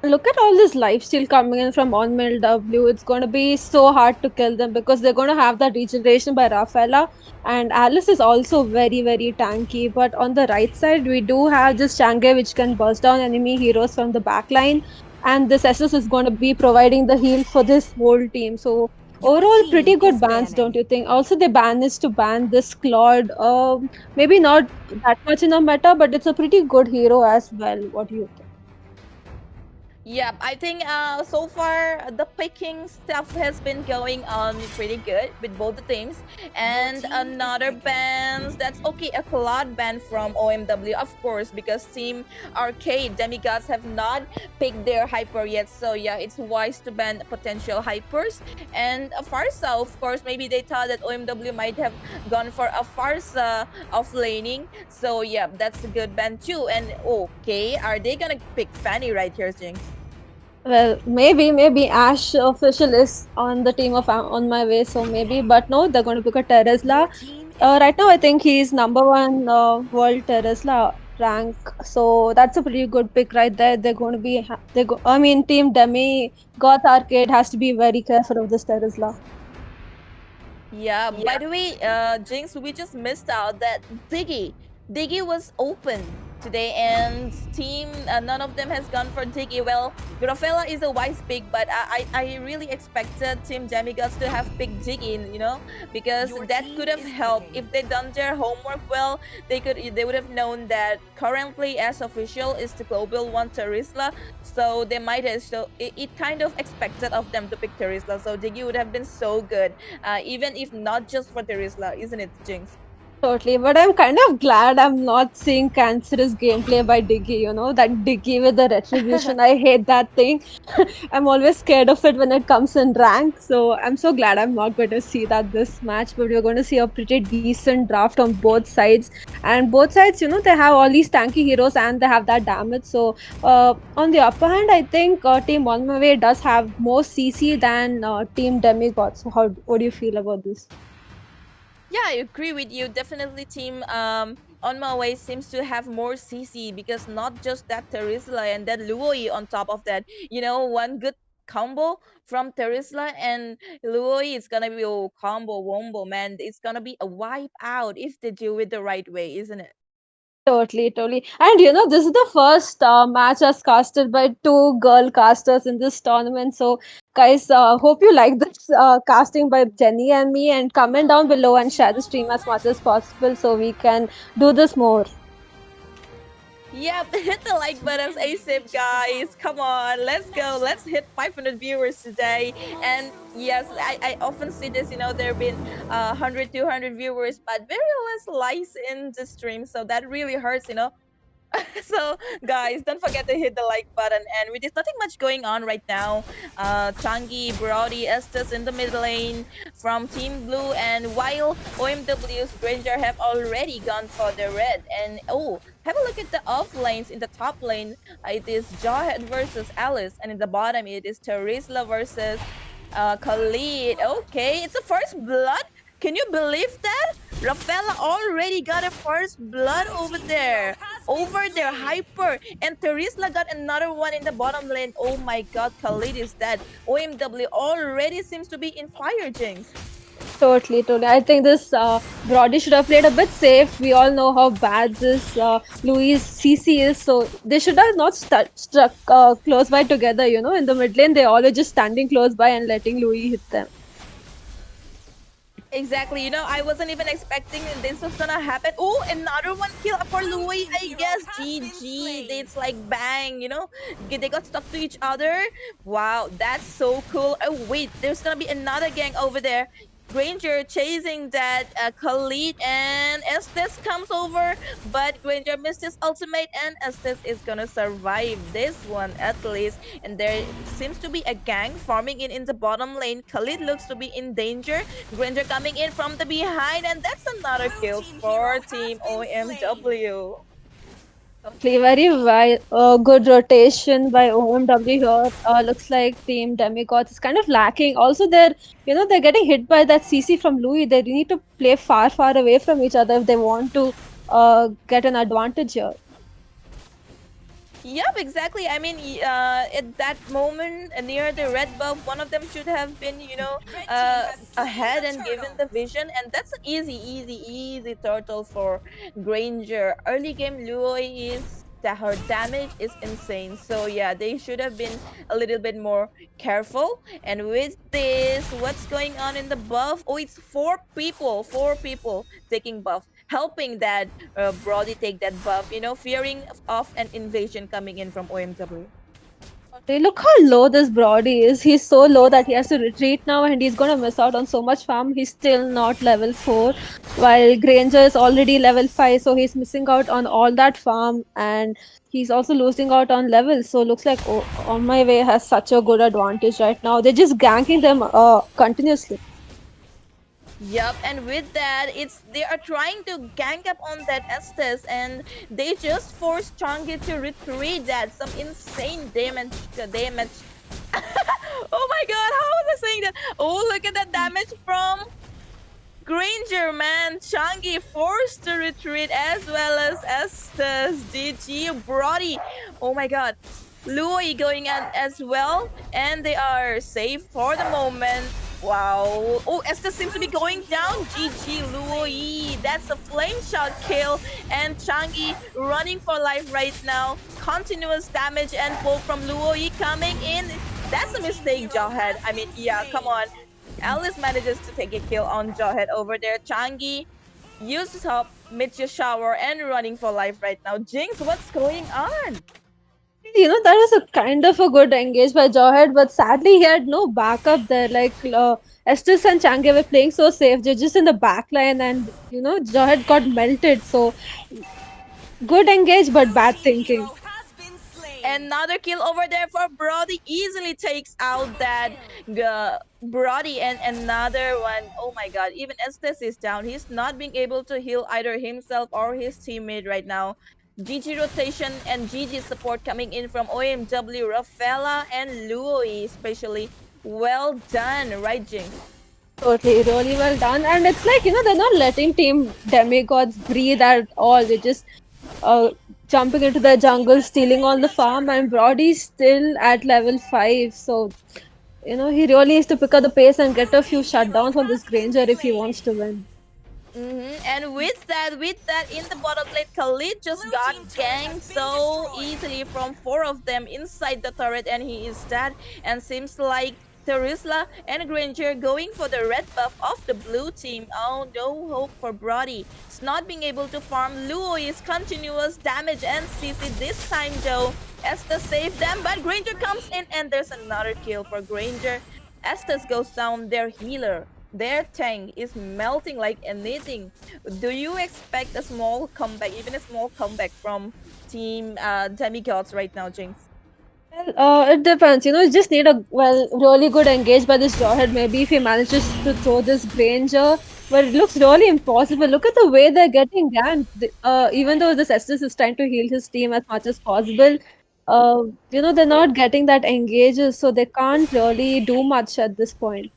Look at all this lifesteal coming in from on W. It's going to be so hard to kill them because they're going to have that regeneration by Rafaela. And Alice is also very, very tanky. But on the right side, we do have this Shanghai which can burst down enemy heroes from the back line. And this SS is going to be providing the heal for this whole team. So Your overall, team pretty good is bans, don't banning. you think? Also, they managed to ban this Claude. Maybe not that much in the meta, but it's a pretty good hero as well. What do you think? Yeah, I think so far the picking stuff has been going on pretty good with both the teams. Your And team is another picking. band, that's okay, a Claude band from OMW, of course, because Team Arcade Demigods have not picked their hyper yet. So yeah, it's wise to ban potential hypers. And a Farsa, of course, maybe they thought that OMW might have gone for a Farsa of laning. So yeah, that's a good band too. And okay, are they gonna pick Fanny right here, Jinx? Well, maybe Ash official is on the team of On My Way, so maybe, but no, they're going to pick a Teresla. Your team is Right now, picking. I think he's number one world Teresla rank, so that's a pretty good pick right there. They're going to be, I mean, Team Demi Goth Arcade has to be very careful of this Teresla. Yeah, by the way, Jinx, we just missed out that Diggy was open today, and team, none of them has gone for Diggy. Well, Rafaela is a wise pick, but I really expected Team Demigods to have picked Diggy, because Your that team could have is helped. picking. If they done their homework well, they would have known that currently as official is the global one Terisla, so they might have, so it kind of expected of them to pick Terisla, so Diggy would have been so good, even if not just for Terisla, isn't it, Jinx? Totally, but I'm kind of glad I'm not seeing cancerous gameplay by Diggy, that Diggy with the retribution. I hate that thing. I'm always scared of it when it comes in rank. So I'm so glad I'm not going to see that this match, but we're going to see a pretty decent draft on both sides. And both sides, they have all these tanky heroes and they have that damage. So on the upper hand, I think Team On My Way does have more CC than Team Demigod. So what do you feel about this? Yeah, I agree with you. Definitely, team On My Way seems to have more CC, because not just that Terisla and that Luoi on top of that. One good combo from Terisla and Luoi is gonna be a combo wombo, man. It's gonna be a wipe out if they do it the right way, isn't it? Totally, totally. And this is the first match as casted by two girl casters in this tournament. So, guys, hope you like this casting by Jenny and me. And comment down below and share the stream as much as possible so we can do this more. Yep, hit the like buttons ASAP, guys. Come on, let's go. Let's hit 500 viewers today. And yes, I often see this, there have been 100, 200 viewers, but very less likes in the stream. So that really hurts. So guys, don't forget to hit the like button. And with there's nothing much going on right now, Changi, Brody, Estes in the mid lane from Team Blue, and while OMW's Granger have already gone for the red. And have a look at the off lanes. In the top lane, it is Jawhead versus Alice, and in the bottom it is Teresa versus Khalid. Okay, it's a first blood. Can you believe that? Rafaela already got a first blood over there. Hyper. And Teresa got another one in the bottom lane. Oh my god, Khalid is dead. OMW already seems to be in fire, Jinx. Totally, totally. I think this Brody should have played a bit safe. We all know how bad this Louis CC is, so they should have not struck close by together. In the mid lane, they're always just standing close by and letting Louis hit them. Exactly. I wasn't even expecting this was gonna happen. Oh, another one kill for Louis. I guess GG. It's like bang. They got stuck to each other. Wow, that's so cool. Oh wait, there's gonna be another gang over there. Granger chasing that Khalid, and Estes comes over, but Granger missed his ultimate, and Estes is gonna survive this one at least. And there seems to be a gang farming in the bottom lane. Khalid looks to be in danger. Granger coming in from the behind, and that's another kill for Team OMW. Very good rotation by OMW here. Looks like Team DemiGods is kind of lacking. Also, they're getting hit by that CC from Louis. They need to play far, far away from each other if they want to get an advantage here. Yep, exactly. I mean, at that moment near the red buff, one of them should have been, ahead and given the vision. And that's an easy turtle for Granger. Early game, Luoi her damage is insane. So yeah, they should have been a little bit more careful. And with this, what's going on in the buff? Oh, it's four people taking buff, helping that Brody take that buff, fearing of an invasion coming in from OMW. Look how low this Brody is. He's so low that he has to retreat now, and he's gonna miss out on so much farm. He's still not level 4, while Granger is already level 5, so he's missing out on all that farm, and he's also losing out on levels. So looks like On My Way has such a good advantage right now. They're just ganking them continuously. Yup, and with that, they are trying to gank up on that Estes, and they just forced Changi to retreat. That some insane damage. Oh my god, how was I saying that? Oh, look at that damage from Granger, man. Changi forced to retreat, as well as Estes. GG, Brody. Oh my god. Louis going in as well, and they are safe for the moment. Wow. Oh, Estes seems to be going down. GG, Louis. That's a flame shot kill. And Changi running for life right now. Continuous damage and poke from Louis coming in. That's a mistake, Jawhead. I mean, yeah, come on. Alice manages to take a kill on Jawhead over there. Changi uses up mid-tier shower and running for life right now. Jinx, what's going on? That was a kind of a good engage by Jawhead, but sadly he had no backup there. Like Estes and Changi were playing so safe. They're just in the back line, and Jawhead got melted. So good engage, but bad thinking. Another kill over there for Brody. Easily takes out that Brody, and another one. Oh my god, even Estes is down. He's not being able to heal either himself or his teammate right now. GG rotation and GG support coming in from OMW, Rafaela and Louis especially. Well done, right, Jinx? Totally, really well done. And it's like, they're not letting Team DemiGods breathe at all. They're just jumping into the jungle, stealing all the farm, and Brody's still at level 5. So, he really needs to pick up the pace and get a few shutdowns on this Granger if he wants to win. And with that, in the bottom lane, Khalid just got ganked so easily from 4 of them inside the turret, and he is dead. And seems like Terisla and Granger going for the red buff of the blue team. Oh, no hope for Brody. It's not being able to farm. Luo is continuous damage and CC this time though. Estes saved them, but Granger comes in and there's another kill for Granger. Estes goes down, their healer. Their tank is melting like anything. Do you expect a small comeback, even a small comeback from team DemiGods right now, Jinx? Well, it depends. You just need a really good engage by this Jawhead. Maybe if he manages to throw this Granger, but it looks really impossible. Look at the way they're getting ganked. Even though this Estes is trying to heal his team as much as possible, they're not getting that engages, so they can't really do much at this point.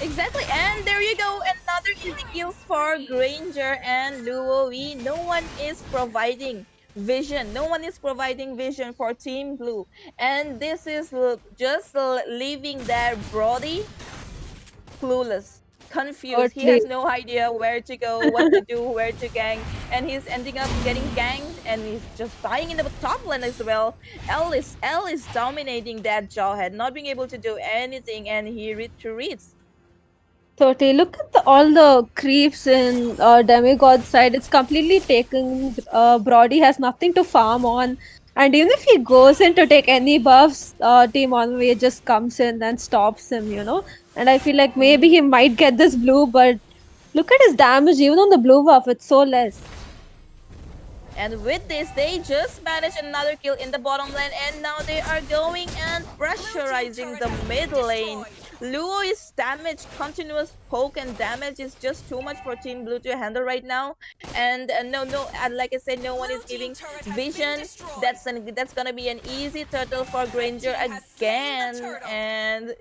Exactly, and there you go, another easy kill for Granger and Luo. No one is providing vision. No one is providing vision for Team Blue. And this is just leaving their Brody clueless, confused. He has no idea where to go, what to do, where to gang. And he's ending up getting ganged and he's just dying in the top lane as well. L is dominating that Jawhead, not being able to do anything, and he retreats. Totally. Look at all the creeps in Demigod side. It's completely taken. Brody has nothing to farm on. And even if he goes in to take any buffs, Team Onway just comes in and stops him, And I feel like maybe he might get this blue, but look at his damage, even on the blue buff, it's so less. And with this, they just managed another kill in the bottom lane, and now they are going and pressurizing the mid lane. Luo is damaged, continuous poke and damage is just too much for Team Blue to handle right now. And like I said, no one is giving vision. That's gonna be an easy turtle for Granger again. And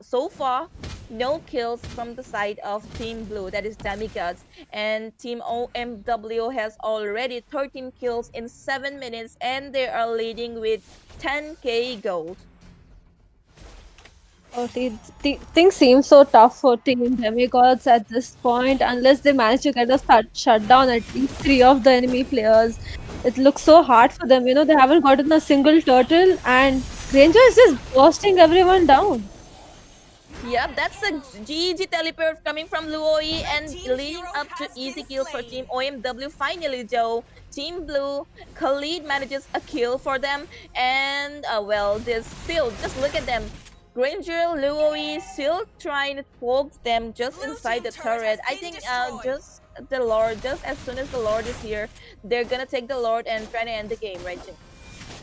so far, no kills from the side of Team Blue, that is DemiGods. And Team OMW has already 13 kills in 7 minutes, and they are leading with 10k gold. Things seem so tough for Team DemiGods at this point, unless they manage to get a shutdown at least 3 of the enemy players. It looks so hard for them, they haven't gotten a single turtle, and Granger is just bursting everyone down. Yep, that's a GG teleport coming from Luoi and leading up to easy kills for Team OMW. Finally, though, Team Blue, Khalid manages a kill for them, and this still, just look at them. Granger, Luoi still trying to poke them just inside the turret. I think just the Lord, just as soon as the Lord is here, they're gonna take the Lord and try to end the game, right, Jim?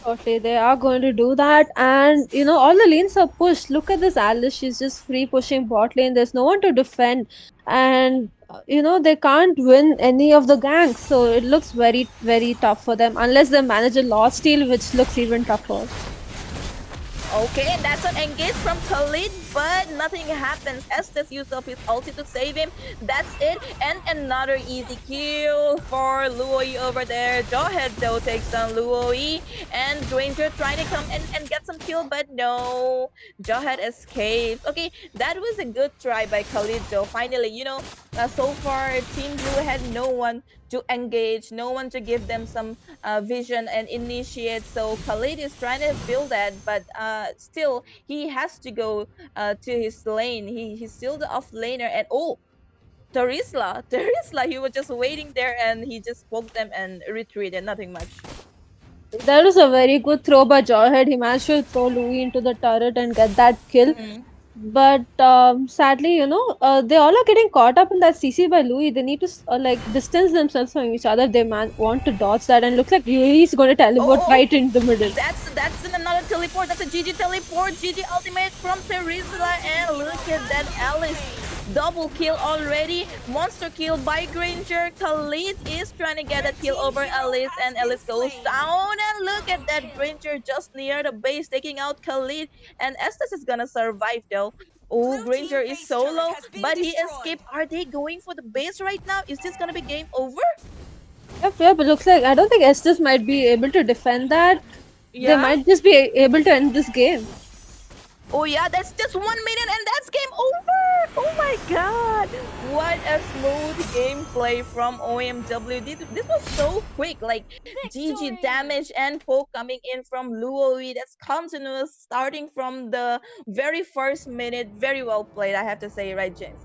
Okay, they are going to do that, and all the lanes are pushed. Look at this Alice, she's just free pushing bot lane. There's no one to defend, and they can't win any of the ganks, so it looks very, very tough for them unless they manage a lost steal, which looks even tougher. Okay, that's an engage from Khalid, but nothing happens. Estes used up his ulti to save him. That's it, and another easy kill for Luoi over there. Jawhead though takes down Luoi, and Granger trying to come and get some kill, but no. Jawhead escapes. Okay, that was a good try by Khalid though. Finally, so far Team Blue had no one to engage, no one to give them some vision and initiate. So Khalid is trying to build that, but still he has to go to his lane. He's still the off laner, and Terisla, he was just waiting there and he just poked them and retreated, nothing much. That was a very good throw by Jawhead. He managed to throw Louis into the turret and get that kill. But sadly, they all are getting caught up in that CC by Louis. They need to distance themselves from each other. They want to dodge that, and looks like Louis is going to teleport right in the middle. That's another teleport. That's a GG teleport. GG ultimate from Terisla, and look at that Alice. Double kill already. Monster kill by Granger. Khalid is trying to get a kill over Alice, and Alice goes down. And look at that, Granger just near the base taking out Khalid, and Estes is gonna survive though. Oh, Granger is solo, but he escaped. Are they going for the base right now? Is this gonna be game over? Yep, it looks like, I don't think Estes might be able to defend that. Yeah. They might just be able to end this game. Oh yeah, that's just 1 minute and that's game over! Oh my god! What a smooth gameplay from OMW. This was so quick, like GG damage and poke coming in from Luoi. That's continuous, starting from the very first minute. Very well played, I have to say, right, James?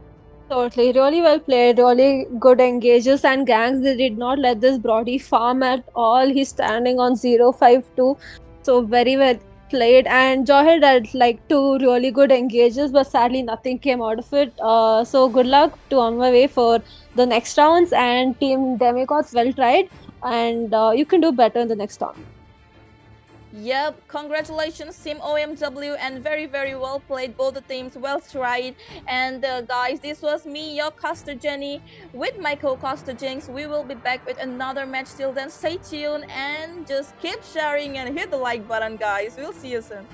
Totally, really well played, really good engages and gangs. They did not let this Brody farm at all. He's standing on 0-5-2. So very well played. And Jawhead had like two really good engages, but sadly nothing came out of it. So good luck to On My Way for the next rounds, and Team DemiGods, well tried. And you can do better in the next round. Yep, congratulations Team OMW, and very well played, both the teams, well tried. And guys, this was me, your caster Jenny, with my co-caster Jinx. We will be back with another match. Till then, stay tuned and just keep sharing and hit the like button, guys. We'll see you soon.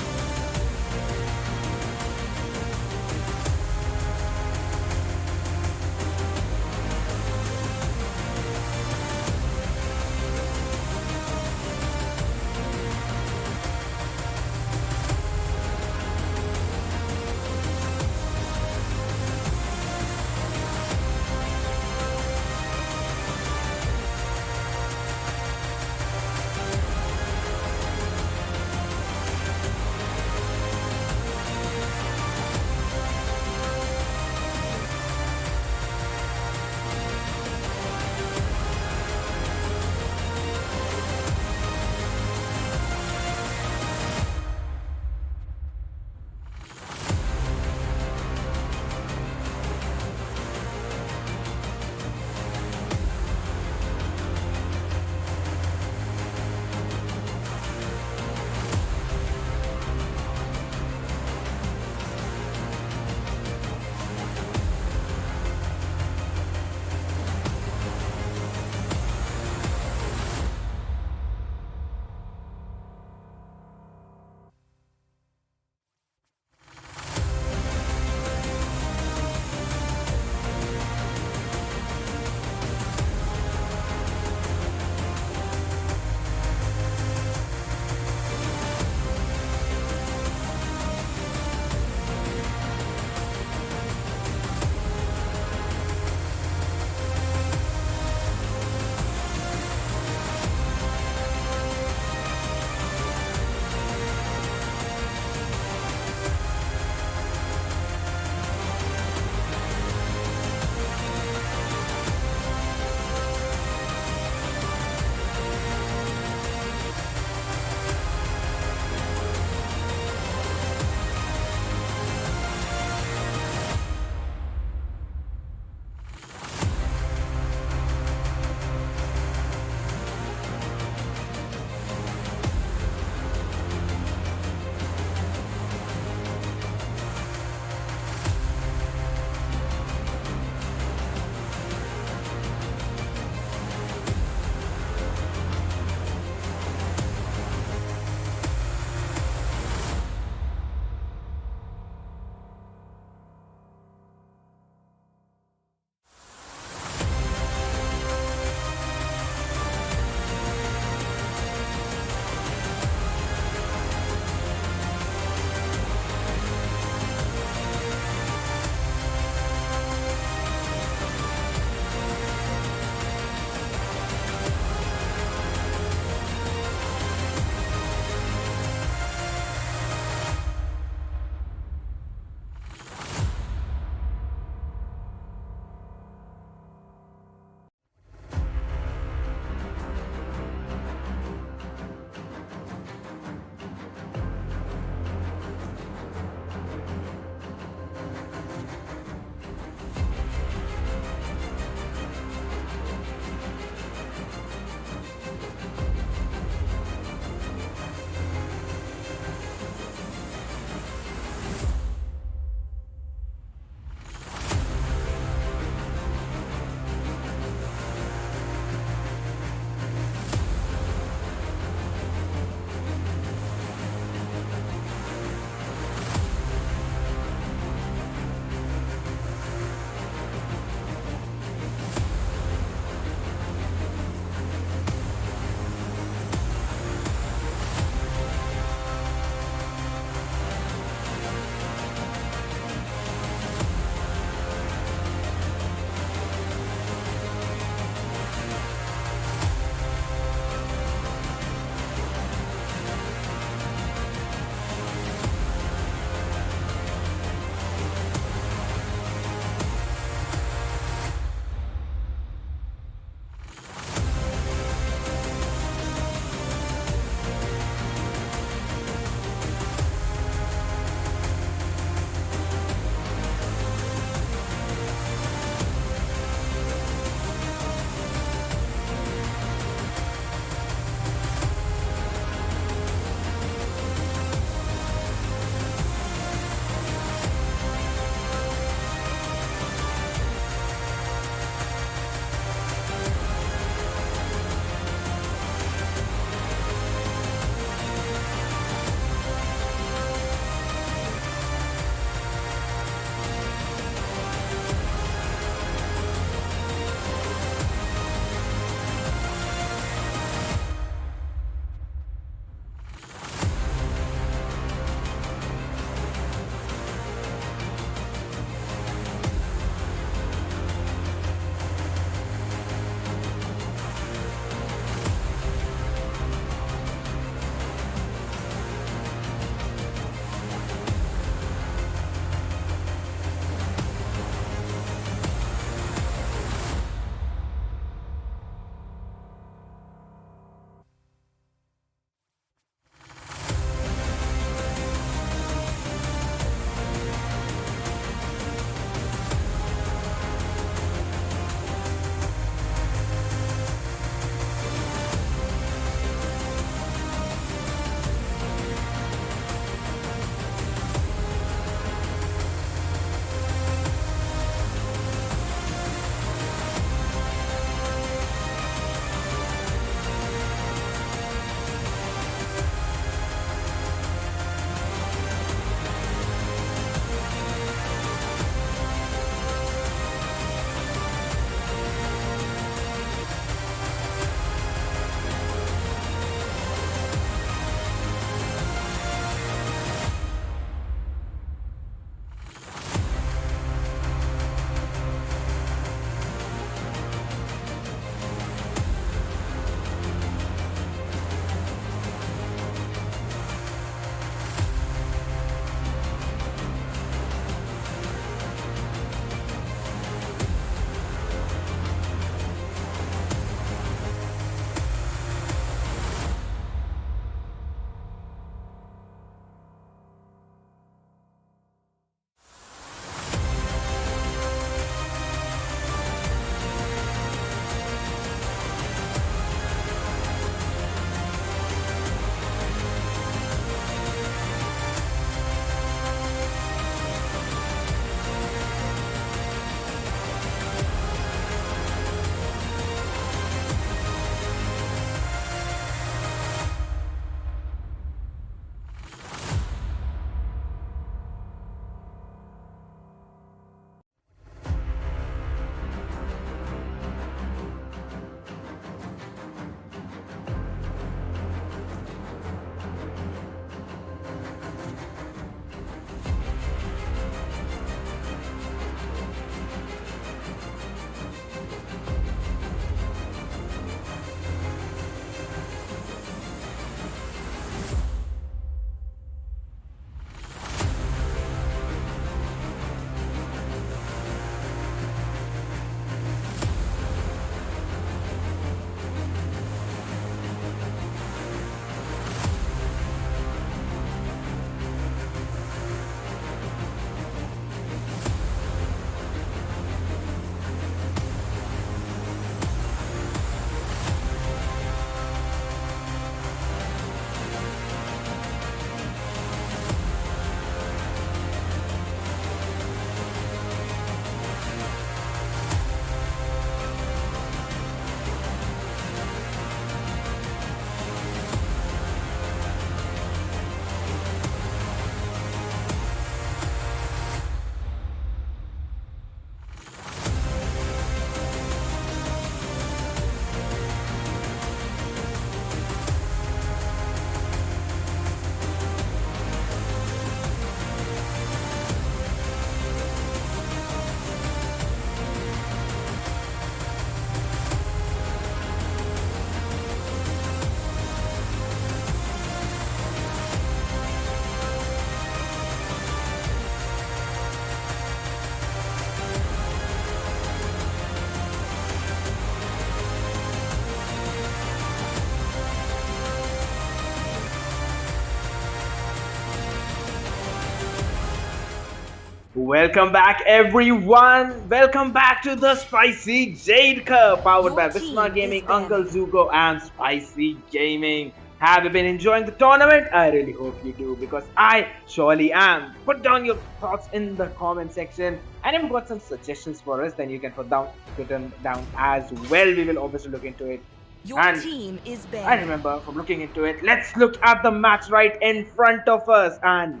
Welcome back, everyone. Welcome back to the Spicy Jade Cup, powered by Your Visma team Gaming, is Uncle banning. Zuko, and Spicy Gaming. Have you been enjoying the tournament? I really hope you do, because I surely am. Put down your thoughts in the comment section, and if you've got some suggestions for us, then you can put them down as well. We will obviously look into it. Your And team is I banning. remember from looking into it. Let's look at the match right in front of us, and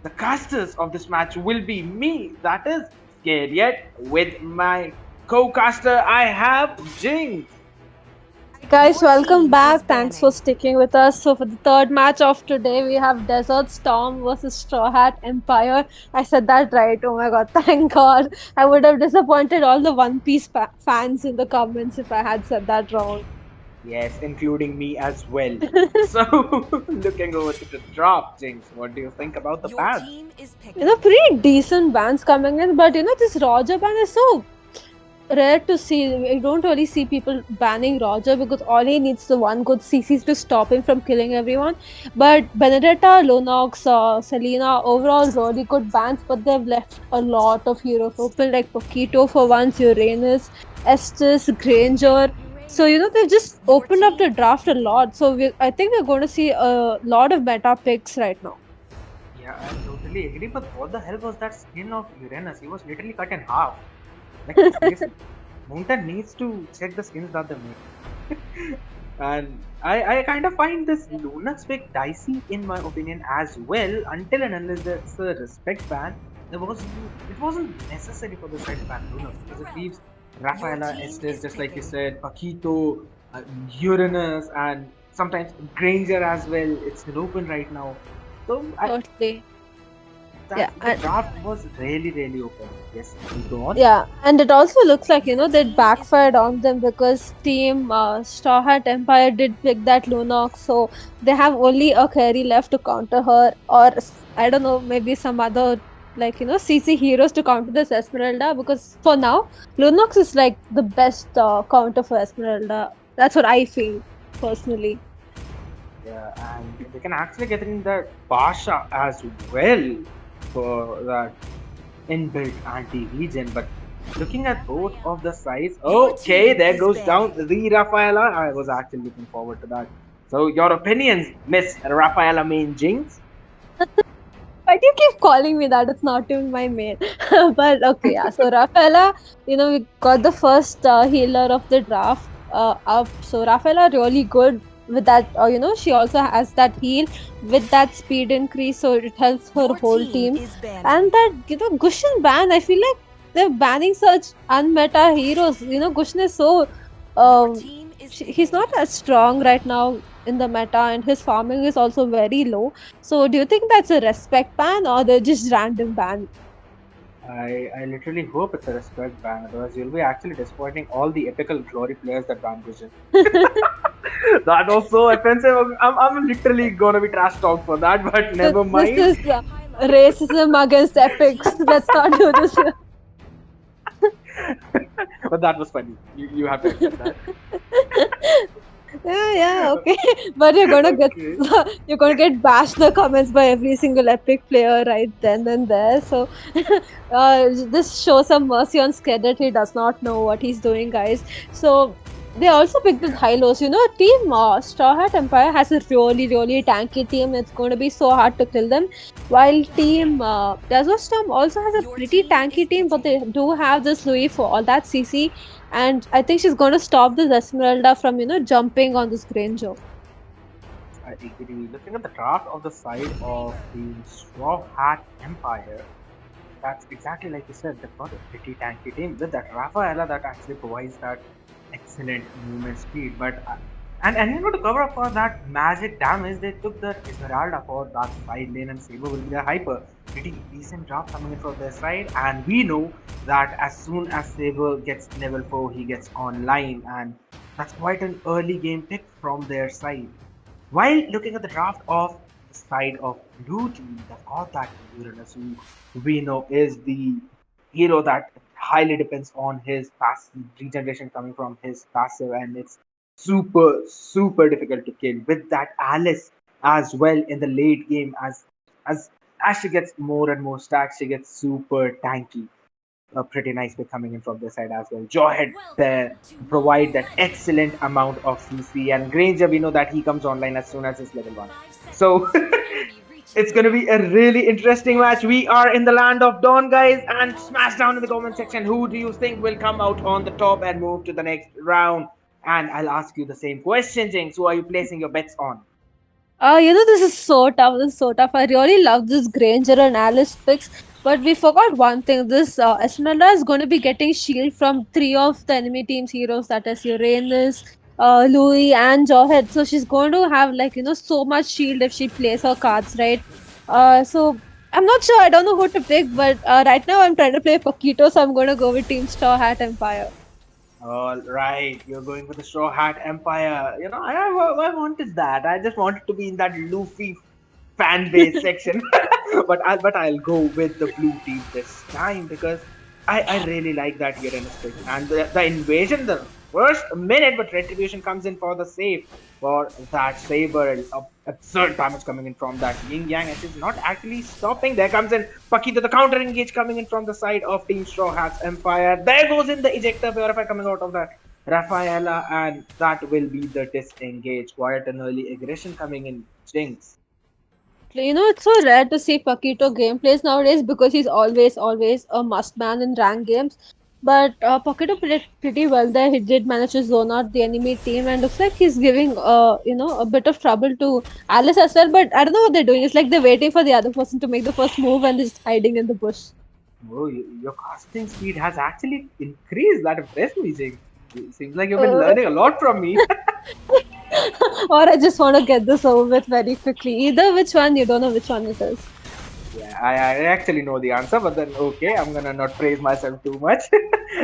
the casters of this match will be me, that is Scared Yet, with my co-caster I have Jinx. Hi guys, Your welcome team is back. Thanks for banning. sticking with us. So for the third match of today, we have Desert Storm versus Strawhat Empire. I said that right. Oh my god, thank god. I would have disappointed all the One Piece fans in the comments if I had said that wrong. Yes, including me as well. So, looking over to the drop, Jinx, what do you think about the Your bans? team is You know, picking. pretty decent bans coming in, but you know, this Roger ban is so rare to see. You don't really see people banning Roger because all he needs is one good CC to stop him from killing everyone. But Benedetta, Lunox, Selena, overall really good bans, but they've left a lot of heroes open, like Pokito for once, Uranus, Estes, Granger. So you know they've just Your opened up team the is draft a picking. lot. So I think we're going to see a lot of meta picks right now. Yeah, I totally agree, but what the hell was that skin of Uranus? He was literally cut in half. Like, seriously. Mountain needs to check the skins that they make. And I kind of find this Luna's pick dicey in my opinion as well, until and unless it's a respect ban. It wasn't necessary for the side ban Luna because it leaves Your Rafaela, team Estes, is just like you picking. said, Paquito, Uranus, and sometimes Granger as well. It's still open right now. So Totally. Yeah, that the draft was really open. Yes, please go on. yeah, and it also looks like you Your know that team is backfired picking. on them because Team Straw Hat Empire did pick that Lunox, so they have only a carry left to counter her, or I don't know, maybe some other like you know CC heroes to counter this Esmeralda. Because for now, Lunox is like the best counter for Esmeralda. That's what I feel personally. Yeah, and they can actually get in the Basha as well for that inbuilt anti-regen. But looking at both of the sides, Your okay, team there is goes down banning. the Rafaela. I was actually looking forward to that. So, your opinions, Miss Rafaela Main Jinx? Why do you keep calling me that? It's not even my main. But okay, yeah. So Rafaela, you know, we got the first healer of the draft up. So Rafaela really good with that. You know, she also has that heal with that speed increase, so it helps her Your whole team team. is banning. And that you know, Gushin ban. I feel like they're banning such unmeta heroes. You know, Gushin is so Your um, team is he's picking. not as strong right now in the meta, and his farming is also very low. So do you think that's a respect ban or they're just random ban? I literally hope it's a respect ban, otherwise you'll be actually disappointing all the epical glory players that ban Vision. That was so offensive. I'm literally gonna be trash talked for that, but never This mind. is racism against Your epics. team Let's is not do this here. But that was funny. You have to accept that. Yeah, okay. But you're gonna get Okay. you're gonna get bashed the comments by every single epic player right then and there. So this shows some mercy on Skedet. He does not know what he's doing, guys. So they also picked the Hylos. You know, Team Straw Hat Empire has a really tanky team. It's going to be so hard to kill them. While Team Desert Storm also has a Your pretty team is tanky team, but picking. they do have this Louis for all that CC, and I think she's going to stop this Esmeralda from you know jumping on this Granger. I agree. Looking at the draft of the side of the Straw Hat Empire, that's exactly like you said. They've got a pretty tanky team with that Rafaela that actually provides that excellent movement speed. But and you know, to cover up for that magic damage, they took that Esmeralda for that side lane, and Saber will be the hyper. Pretty decent draft coming in from their side, and we know that as soon as Saber gets level 4, he gets online, and that's quite an early game pick from their side. While looking at the draft of the side of blue team, they've got that Uranus, who we know is the hero that highly depends on his passive regeneration coming from his passive, and it's super difficult to kill. With that Alice as well in the late game as as she gets more and more stacks, she gets super tanky. A pretty nice pick coming in from this side as well. Jawhead there provide that excellent amount of CC, and Granger, we know that he comes online as soon as it's level 1. So it's going to be a really interesting match. We are in the land of Dawn, guys, and smash down in the comment section. Who do you think will come out on the top and move to the next round? And I'll ask you the same question, Jinx. Who are you placing your bets on? This is so tough. This is so tough. I really love this Granger and Alice picks. But we forgot one thing. This Esmeralda is going to be getting shield from 3 of the enemy team's heroes. That is Uranus, Louis, and Jawhead. So she's going to have so much shield if she plays her cards, right? So I'm not sure. I don't know who to pick. But right now I'm trying to play Paquito. So I'm going to go with Team Strawhat Empire. All right, you're going for the Strawhat Empire. I wanted that. I just wanted to be in that Luffy fan base section. but I'll go with the blue team this time because I really like that Uranus pick. And the invasion, the first minute, but Retribution comes in for the save for that Saber. Absurd damage coming in from that Yin Yang, and she's not actually stopping. There comes in Paquito, the counter engage coming in from the side of Team Straw Hats Empire. There goes in the ejector purifier coming out of that Rafaela, and that will be the disengage. Quite an early aggression coming in, Jinx. It's so rare to see Paquito gameplays nowadays because he's always a must man in ranked games. But Paquito played pretty well there. He did manage to zone out the enemy team, and looks like he's giving a bit of trouble to Alice as well. But I don't know what they're doing. It's like they're waiting for the other person to make the first move and just hiding in the bush. Oh, your casting speed has actually increased. That impressed me, Jing. It seems like you've been learning a lot from me. Or I just want to get this over with very quickly. Either which one, you don't know which one it is. Yeah, I actually know the answer, but then okay, I'm gonna not praise myself too much.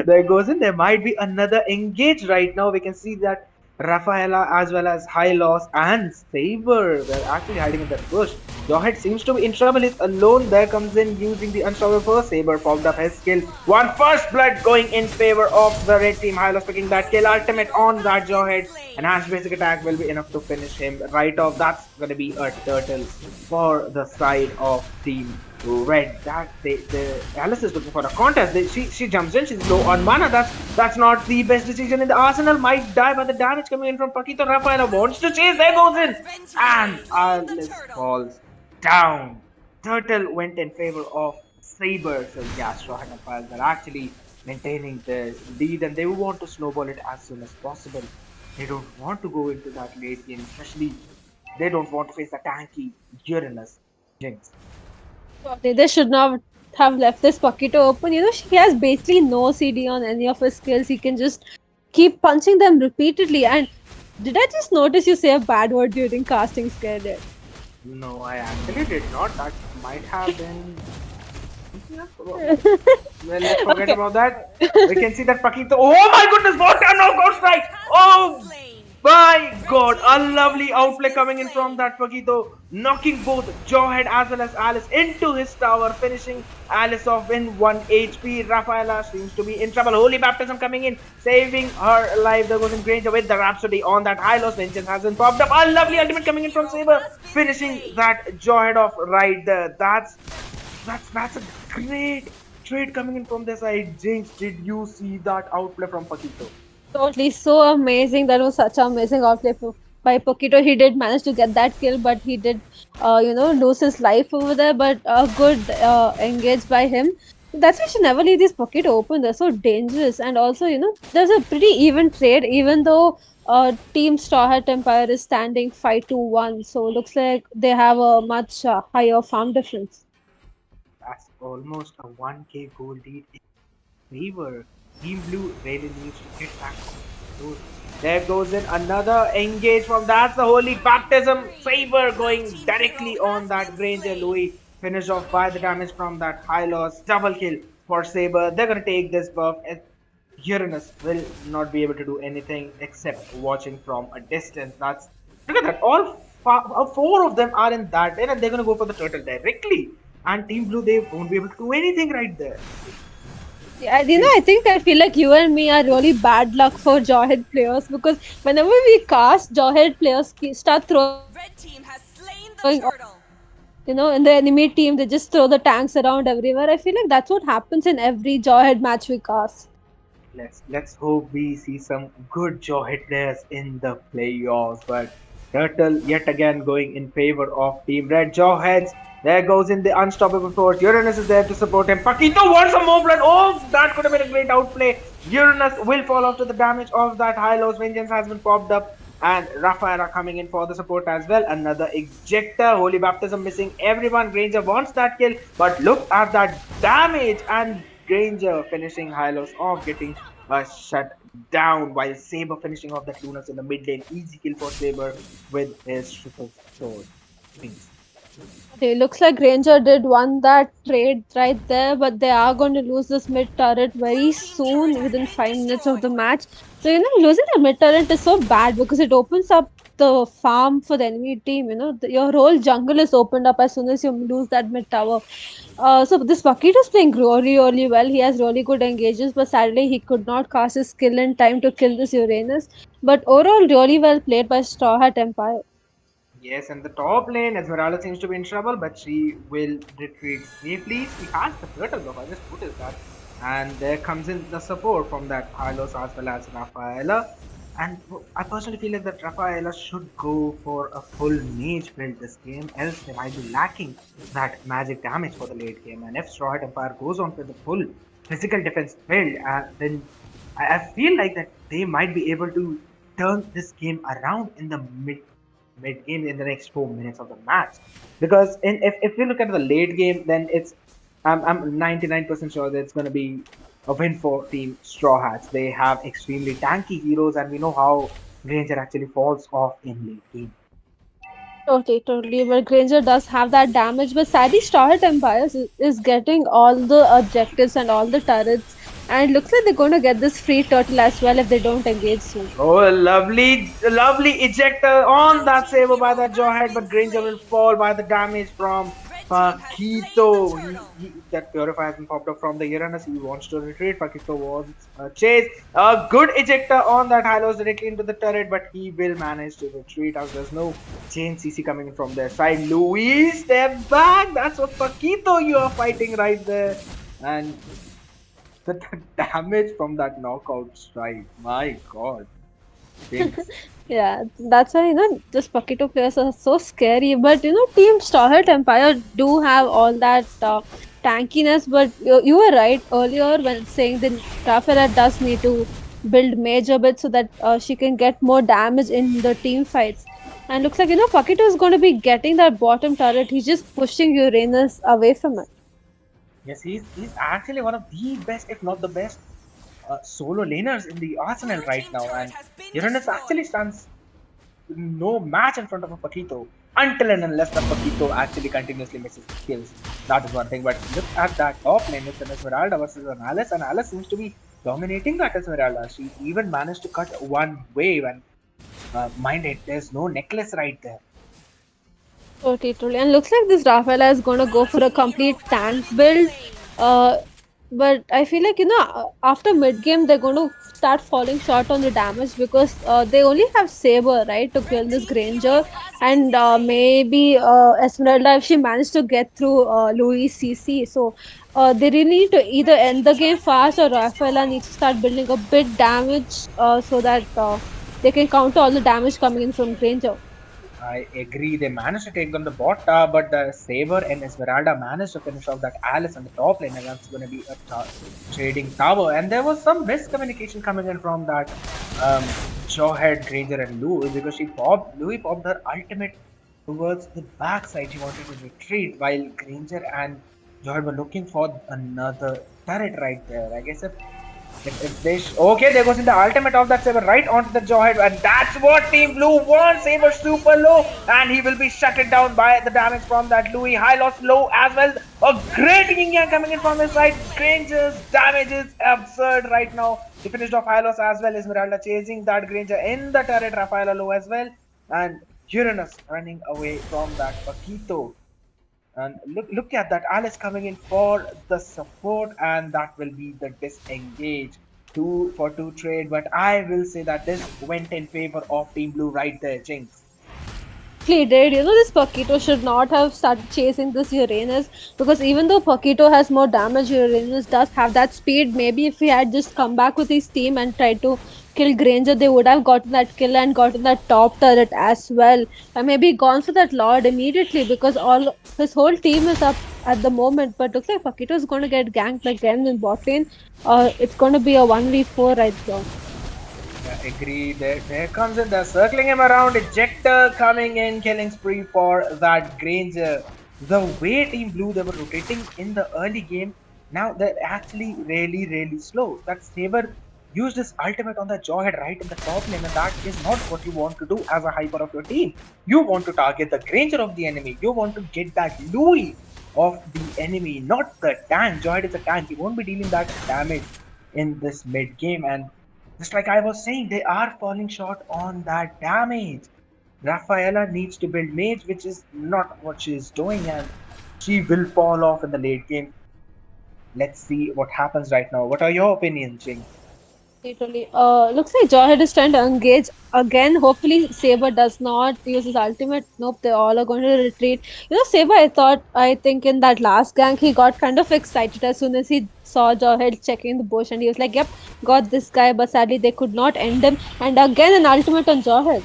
There goes in. There might be another engage right now. We can see that Rafaela as well as Hylos and Saber, they're actually hiding in that bush. Jawhead seems to be in trouble. He's alone. There comes in using the unstoppable Saber, popped up his skill. One first blood going in favor of the red team. Hylos picking that kill. Ultimate on that Jawhead, and Ash basic attack will be enough to finish him right off. That's gonna be a turtle for the side of Team Red. That the Alice is looking for a contest. She jumps in. She's low on mana. That's not the best decision in the arsenal. Might die by the damage coming in from Paquito. Rafaela wants to chase. There goes in, and Alice falls down. Turtle went in favor of Saber. So yeah, Strawhat Empires are actually maintaining the lead, and they want to snowball it as soon as possible. They don't want to go into that late game, especially they don't want to face the tanky Uranus. Jinx. They should not have left this Paquito open. She has basically no CD on any of his skills. He can just keep punching them repeatedly. And did I just notice you say a bad word during casting scare there? No, I actually did not. That might have been... Well, let's forget about that. We can see that Paquito... Oh my goodness, what a knockout strike! Oh my god, a lovely outplay coming in from that Paquito, knocking both Jawhead as well as Alice into his tower, finishing Alice off in 1 HP. Rafaela seems to be in trouble. Holy Baptism coming in, saving her life. There goes in Granger with the Rhapsody on that. Hylos Vengeance hasn't popped up. A lovely ultimate coming in from Saber, finishing that Jawhead off right there. That's a great trade coming in from their side. Jinx, did you see that outplay from Paquito? Totally, so amazing. That was such an amazing outplay by Paquito. He did manage to get that kill, but he did, lose his life over there. But a good engage by him. That's why you should never leave these Paquito open. They're so dangerous. And also, there's a pretty even trade, even though Team Strawhat Empire is standing 5-1. So it looks like they have a much higher farm difference. That's almost a 1k goal lead in favor. Team Blue really needs to get back on. There goes in another engage from that's the Holy Baptism. Saber going directly on that Granger. Louis finished off by the damage from that Hylos. Double kill for Saber. They're gonna take this buff. Uranus will not be able to do anything except watching from a distance. Look at that. All 4 of them are in that lane, and they're gonna go for the turtle directly. And Team Blue, they won't be able to do anything right there. Yeah, I feel like you and me are really bad luck for Jawhead players because whenever we cast, Jawhead players start throwing. Red team has slain the turtle. You know, in the enemy team, they just throw the tanks around everywhere. I feel like that's what happens in every Jawhead match we cast. Let's hope we see some good Jawhead players in the playoffs. But Turtle yet again going in favor of Team Red. Jawheads. There goes in the unstoppable force. Uranus is there to support him. Paquito wants some more blood. Oh, that could have been a great outplay. Uranus will fall off to the damage of that high lows. Vengeance has been popped up. And Rafaela coming in for the support as well. Another ejector. Holy Baptism missing everyone. Granger wants that kill. But look at that damage. And Granger finishing Hylos off, getting shut down, while Saber finishing off that Lunas in the mid lane. Easy kill for Saber with his triple sword. Please. Okay, looks like Granger did won that trade right there, but they are going to lose this mid turret very soon, within 5 minutes of the match. So, you know, losing the mid turret is so bad because it opens up the farm for the enemy team. You know, your whole jungle is opened up as soon as you lose that mid tower. So this Bucket is playing really, really well. He has really good engages, but sadly he could not cast his skill in time to kill this Uranus. But overall, really well played by Strawhat Empire. Yes, and the top lane, Esmeralda seems to be in trouble, but she will retreat safely. She has the turtle buff, I just noticed that. And there comes in the support from that Hylos as well as Rafaela. And I personally feel like that Rafaela should go for a full mage build this game, else they might be lacking that magic damage for the late game. And if Strawhat Empire goes on with the full physical defense build, then I feel like that they might be able to turn this game around in the mid game in the next 4 minutes of the match. Because if you look at the late game, then I'm 99% sure that it's going to be a win for Team Straw Hats. They have extremely tanky heroes, and we know how Granger actually falls off in late game. Totally. But Granger does have that damage. But sadly, Strawhat Empires is getting all the objectives and all the turrets. And it looks like they're going to get this free turtle as well if they don't engage soon. Oh, a lovely ejector on that saber by that Jawhead, but Granger will fall by the damage from Paquito. That Purify has been popped up from the Uranus. He wants to retreat. Paquito wants a chase. A good ejector on that Hylos directly into the turret, but he will manage to retreat as there's no chain CC coming in from their side. Louis, step back. That's what Paquito you are fighting right there. And the damage from that knockout strike, my god. Yeah, that's why, you know, this Paquito players are so scary. But, you know, Team Strawhat Empire do have all that tankiness. But you were right earlier when saying that Rafaela does need to build major bit so that she can get more damage in the team fights. And looks like, you know, Paquito is going to be getting that bottom turret. He's just pushing Uranus away from it. Yes, he's actually one of the best, if not the best, solo laners in the arsenal right now. And Uranus actually stands no match in front of a Paquito until and unless the Paquito actually continuously misses kills. That is one thing. But look at that top lane. It's an Esmeralda versus an Alice, and Alice seems to be dominating that Esmeralda. She even managed to cut one wave, and mind it, there's no necklace right there. Totally. And looks like this Rafaela is going to go for a complete tank build. But I feel like, you know, after mid game, they're going to start falling short on the damage because they only have Saber, right, to kill this Granger. And maybe Esmeralda, if she managed to get through Louis CC. So they really need to either end the game fast, or Rafaela needs to start building a bit damage so that they can counter all the damage coming in from Granger. I agree. They managed to take down the bot tower, but the Saber and Esmeralda managed to finish off that Alice on the top lane, and that's going to be a trading tower. And there was some miscommunication coming in from that Jawhead, Granger, and Louis, because Louis popped her ultimate towards the backside. She wanted to retreat, while Granger and Jawhead were looking for another turret right there. I guess if they okay, there goes in the ultimate of that Saber right onto the Jawhead, and that's what Team Blue wants. Saber super low, and he will be shut it down by the damage from that Louis. High loss low as well. A great yin yang coming in from his side. Granger's damage is absurd right now. He finished off high loss as well. Esmeralda chasing that Granger in the turret. Rafaela low as well, and Uranus running away from that Paquito. And look at that, Alice coming in for the support, and that will be the disengage 2-for-2 trade. But I will say that this went in favor of Team Blue right there, Jinx. honestly did. You know, this Paquito should not have started chasing this Uranus, because even though Paquito has more damage, Uranus does have that speed. Maybe if he had just come back with his team and tried to kill Granger, they would have gotten that kill and gotten that top turret as well. And maybe gone for that Lord immediately, because all his whole team is up at the moment. But looks like Paquito is going to get ganked again in bot lane. It's going to be a 1v4 right now. Yeah, agree. There comes in. They're circling him around. Ejector coming in, killing spree for that Granger. The way Team Blue, they were rotating in the early game. Now they're actually really slow. That Saber used his ultimate on the Jawhead right in the top lane, and that is not what you want to do as a hyper of your team. You want to target the Granger of the enemy. You want to get that Louis of the enemy, not the tank. Jawhead is a tank. He won't be dealing that damage in this mid game, and just like I was saying, they are falling short on that damage. Rafaela needs to build mage, which is not what she is doing, and she will fall off in the late game. Let's see what happens right now. What are your opinions, Jing? Literally. Looks like Jawhead is trying to engage again. Hopefully, Saber does not use his ultimate. Nope, they all are going to retreat. You know, Saber, I think in that last gank, he got kind of excited as soon as he saw Jawhead checking the bush, and he was like, yep, got this guy, but sadly, they could not end him. And again, an ultimate on Jawhead.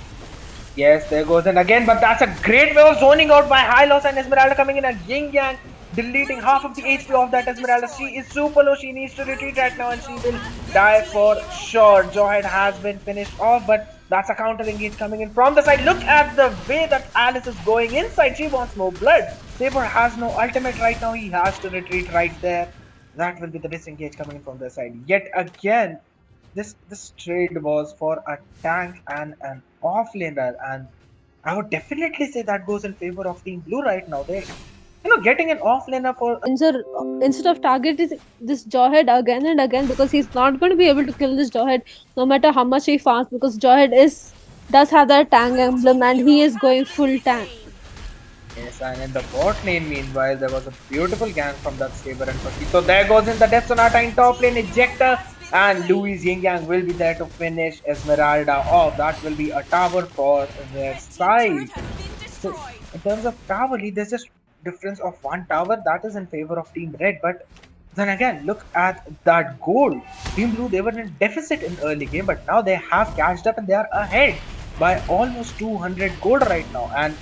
Yes, there goes in again, but that's a great way of zoning out by Hylos, and Esmeralda coming in and Yin Yang, deleting half of the HP of that Esmeralda. She is super low, she needs to retreat right now, and she will die for sure. Jawhead has been finished off, but that's a counter engage coming in from the side. Look at the way that Alice is going inside. She wants more blood. Saber has no ultimate right now. He has to retreat right there. That will be the disengage coming in from the side. Yet again, this trade was for a tank and an offlaner, and I would definitely say that goes in favor of Team Blue right now. They, getting an offlaner for Instead of targeting this Jawhead again and again, because he's not going to be able to kill this Jawhead no matter how much he farms, because Jawhead does have that tank emblem and he is going full tank. Yes, and in the bot lane, meanwhile, there was a beautiful gank from that Saber and Percy. So there goes in the Death Sonata in top lane, Ejector, and Louis Yin Yang will be there to finish Esmeralda off. That will be a tower for their side. So in terms of tower lead, there's just difference of one tower that is in favor of Team Red. But then again, look at that gold. Team Blue, they were in deficit in early game, but now they have catched up and they are ahead by almost 200 gold right now. And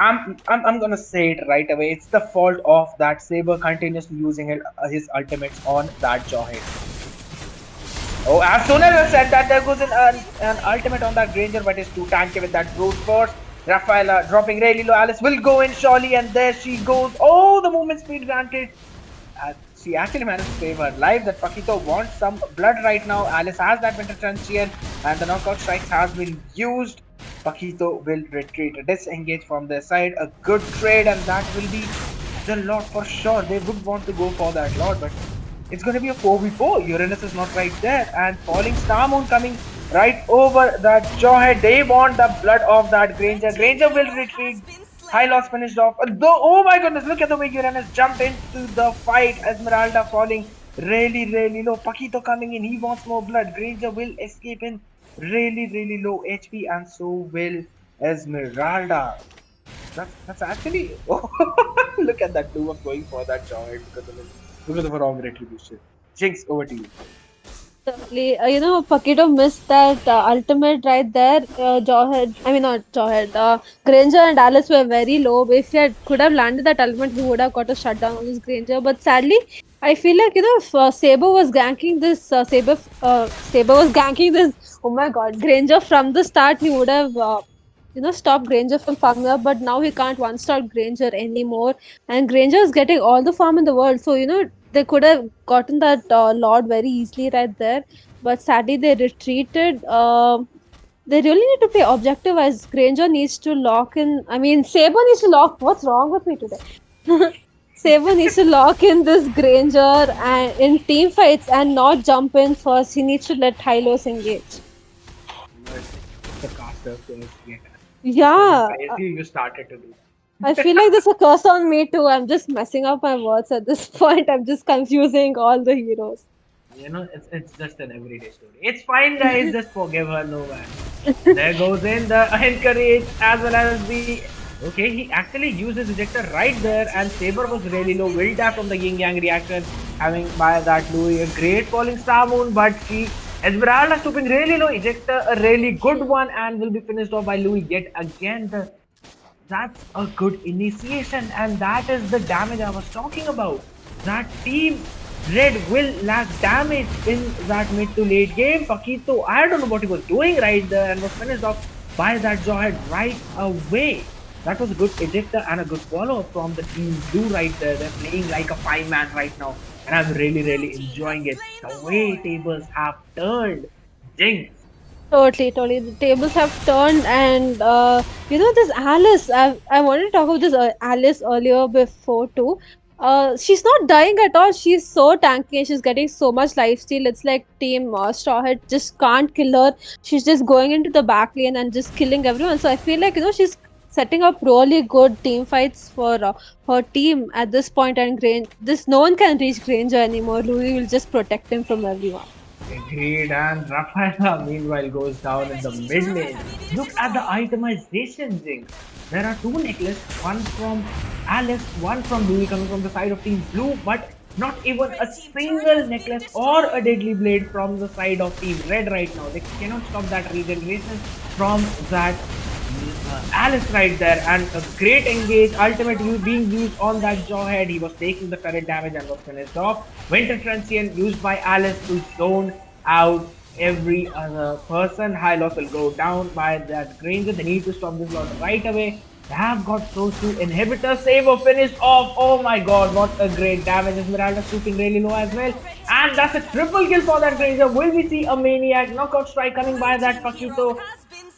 I'm gonna say it right away. It's the fault of that Saber continuously using his ultimates on that Jawhead. Oh, as soon as I said that, there goes an ultimate on that Granger, but it's too tanky with that brute force. Rafaela dropping really low. Alice will go in surely, and there she goes. Oh, the movement speed granted. She actually managed to save her life. That Paquito wants some blood right now. Alice has that Winter Truncheon, and the knockout strikes has been used. Paquito will retreat, disengage from their side. A good trade, and that will be the Lord for sure. They would want to go for that Lord, but it's going to be a 4v4. Uranus is not right there, and falling Star Moon coming right over that Jawhead. They want the blood of that Granger. Granger will retreat. High loss finished off. Oh my goodness, look at the way Uranus jumped into the fight. Esmeralda falling really low. Paquito coming in. He wants more blood. Granger will escape in really low HP, and so will Esmeralda. That's actually look at that two of going for that Jawhead because of a wrong retribution. Jinx, over to you. Paquito missed that ultimate right there. Granger and Alice were very low. If he could have landed that ultimate, he would have got a shutdown on this Granger. But sadly, I feel like if Saber was ganking this, Saber was ganking this. Oh my God, Granger from the start, he would have stopped Granger from farming up. But now he can't one-stop Granger anymore, and Granger is getting all the farm in the world. So they could have gotten that Lord very easily right there, but sadly they retreated. They really need to play objective, as Granger needs to lock in. I mean, Saber needs to lock. What's wrong with me today? Saber needs to lock in this Granger and in team fights and not jump in first. He needs to let Hylos engage. The caster first. Yeah. You started to do. I feel like there's a curse on me too. I'm just messing up my words at this point. I'm just confusing all the heroes. It's just an everyday story. It's fine, guys. Just forgive her, no man. There goes in the Encourage as well as the Okay, he actually used his ejector right there, and Saber was really low. Will tap from the yin yang reaction, having by that Louis a great falling star moon, but Esmeralda stooping really low, ejector a really good one, and will be finished off by Louis yet again. That's a good initiation, and that is the damage I was talking about. That team Red will lack damage in that mid to late game. Paquito, I don't know what he was doing right there, and was finished off by that Jawhead right away. That was a good ejector and a good follow from the team blue right there. They're playing like a 5-man right now, and I'm really enjoying it. The way tables have turned. Jinx. Totally. The tables have turned, and this Alice. I wanted to talk about this Alice earlier before too. She's not dying at all. She's so tanky and she's getting so much lifesteal. It's like Team Strawhat just can't kill her. She's just going into the back lane and just killing everyone. So I feel like she's setting up really good team fights for her team at this point. And no one can reach Granger anymore. Louis will just protect him from everyone. Agreed, and Rafaela meanwhile goes down in the mid lane. Look at the itemization, Jinx. There are two necklaces, one from Alice, one from Louis coming from the side of Team Blue, but not even a single necklace or a deadly blade from the side of Team Red right now. They cannot stop that regeneration from that Alice right there, and a great engage ultimate being used on that Jawhead. He was taking the turret damage and was finished off. Winter Transient used by Alice to zone out every other person. High loss will go down by that Granger. They need to stop this lot right away. They have got close to inhibitor. Saber finished off. Oh my god, what a great damage. Esmeralda shooting really low as well. And that's a triple kill for that Granger. Will we see a maniac knockout strike coming by that Paquito?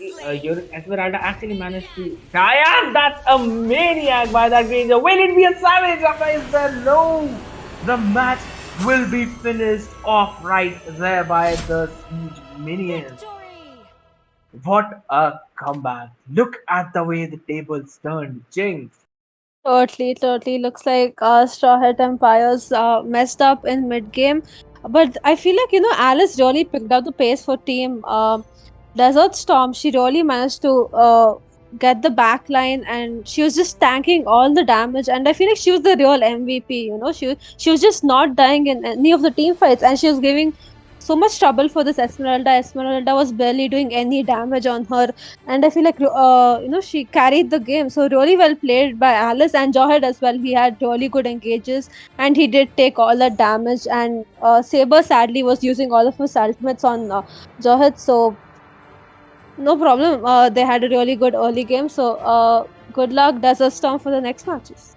Esmeralda actually managed to die, and that's a maniac by that Granger. Will it be a savage? Rafa is there? No. The match will be finished off right there by the Siege minions. What a comeback. Look at the way the tables turned. Jinx. Totally. Looks like Strawhat Empires messed up in mid game. But I feel like, Alice really picked up the pace for Team Desert Storm. She really managed to get the back line, and she was just tanking all the damage. And I feel like she was the real MVP. She was just not dying in any of the team fights, and she was giving so much trouble for this Esmeralda. Esmeralda was barely doing any damage on her, and I feel like she carried the game. So really well played by Alice, and Jawhead as well. He had really good engages, and he did take all the damage. And Saber sadly was using all of his ultimates on Jawhead, so no problem. They had a really good early game. So good luck, Desert Storm, for the next matches.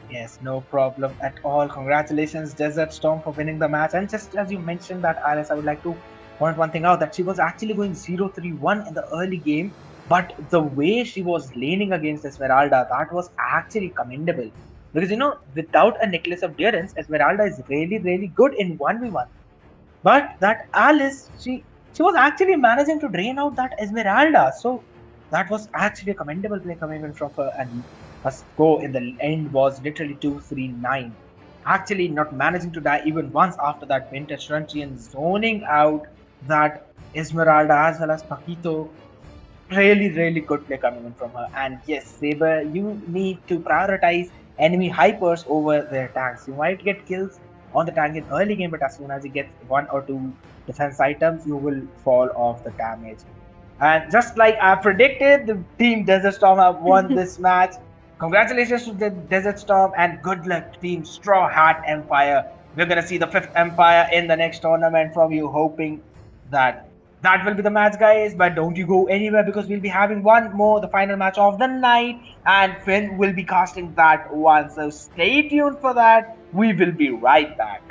Yes, no problem at all. Congratulations, Desert Storm, for winning the match. And just as you mentioned that, Alice, I would like to point one thing out, that she was actually going 0-3-1 in the early game, but the way she was laning against Esmeralda, that was actually commendable. Because, without a Necklace of Durance, Esmeralda is really good in 1v1. But that Alice, she was actually managing to drain out that Esmeralda. So that was actually a commendable play coming in from her, and her score in the end was literally 2-3-9. Actually not managing to die even once after that vintage Shrunchi, and zoning out that Esmeralda as well as Paquito. Really good play coming in from her. And yes, Saber, you need to prioritize enemy hypers over their tanks. You might get kills on the tank in early game, but as soon as you get 1 or 2 defense items, you will fall off the damage. And just like I predicted, the Team Desert Storm have won this match. Congratulations to the Desert Storm, and good luck Team Straw Hat Empire. We're gonna see the 5th Empire in the next tournament from you, hoping that will be the match, guys. But don't you go anywhere, because we'll be having one more, the final match of the night, and Finn will be casting that one. So stay tuned for that. We will be right back.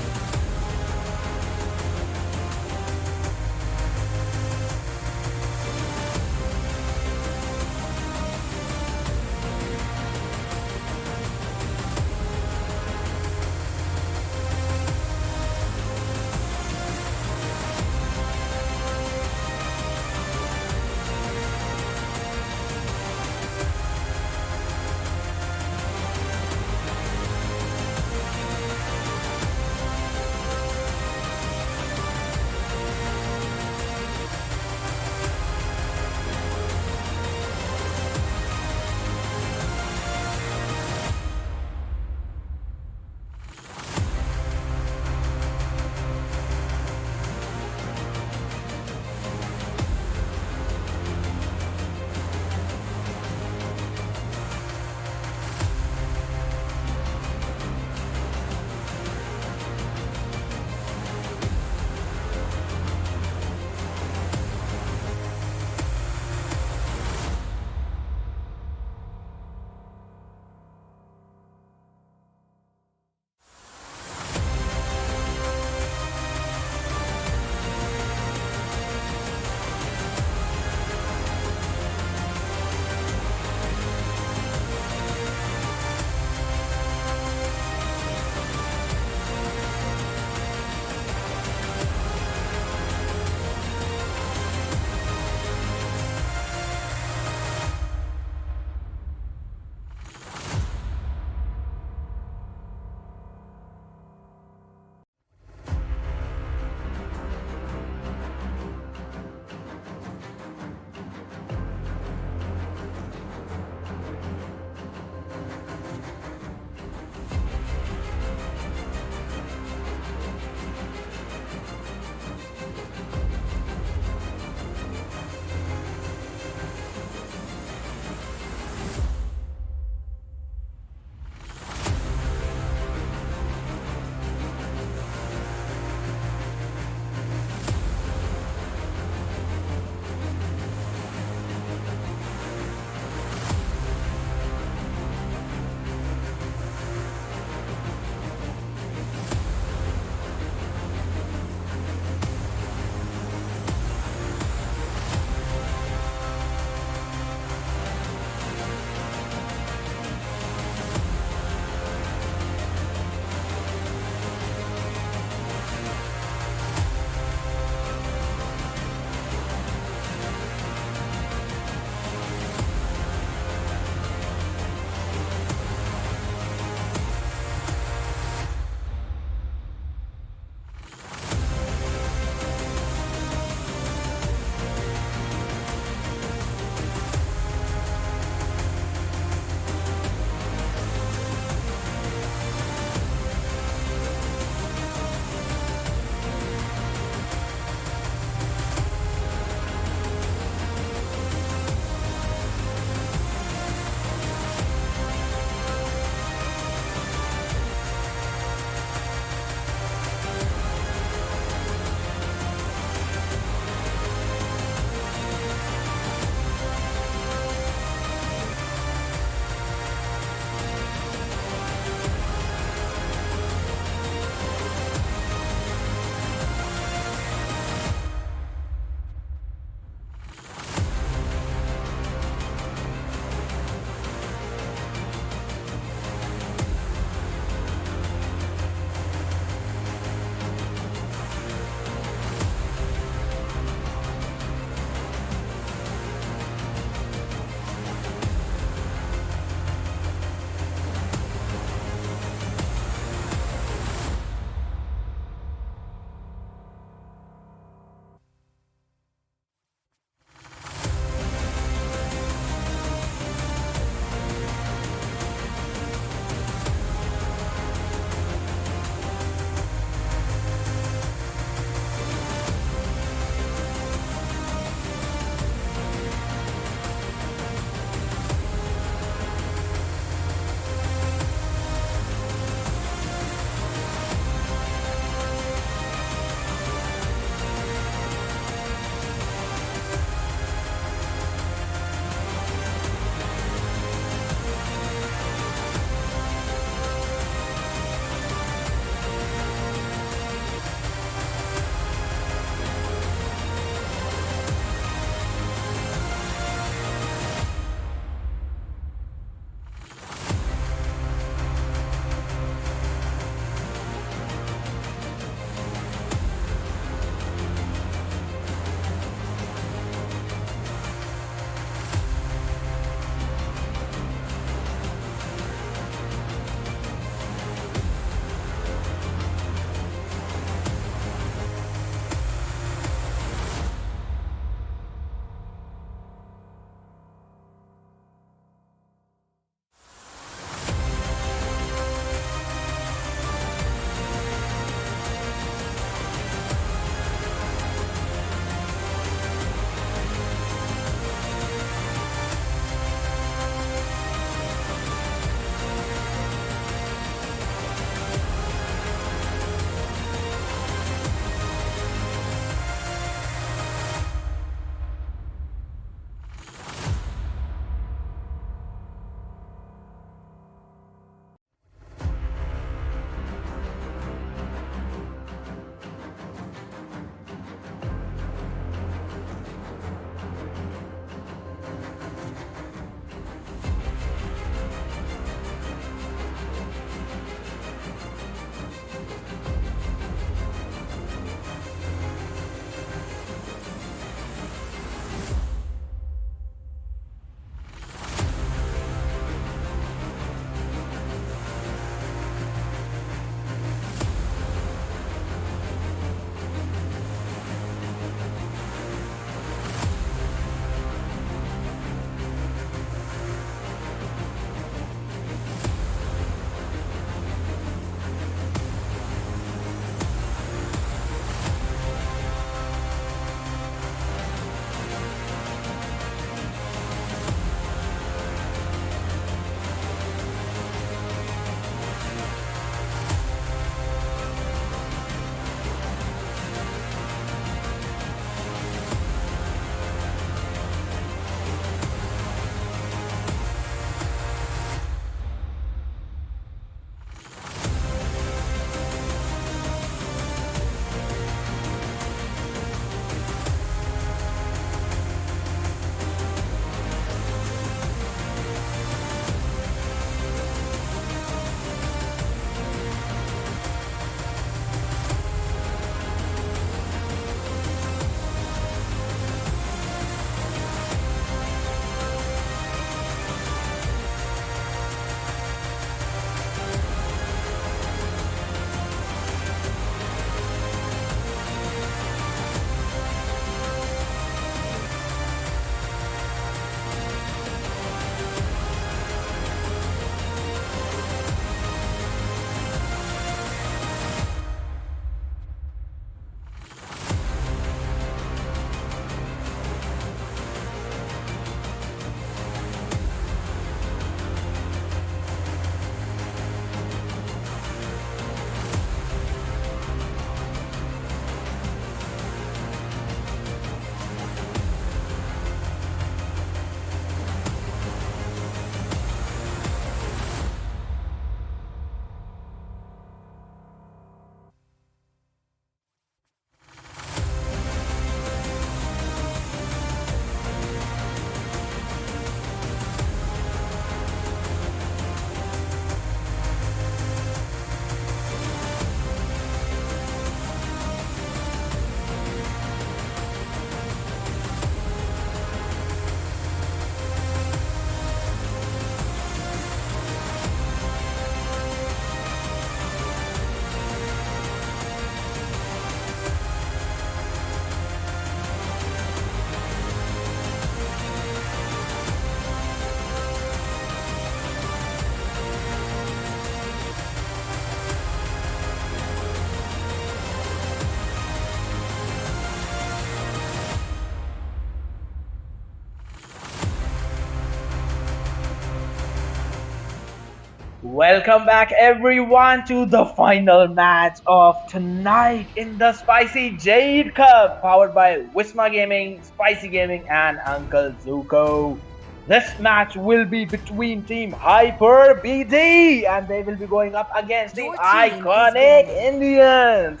Welcome back everyone to the final match of tonight in the Spicy Jade Cup, powered by Wisma Gaming, Spicy Gaming and Uncle Zuko. This match will be between Team Hyper BD and they will be going up against Team Your team is Iconic banning. Indians.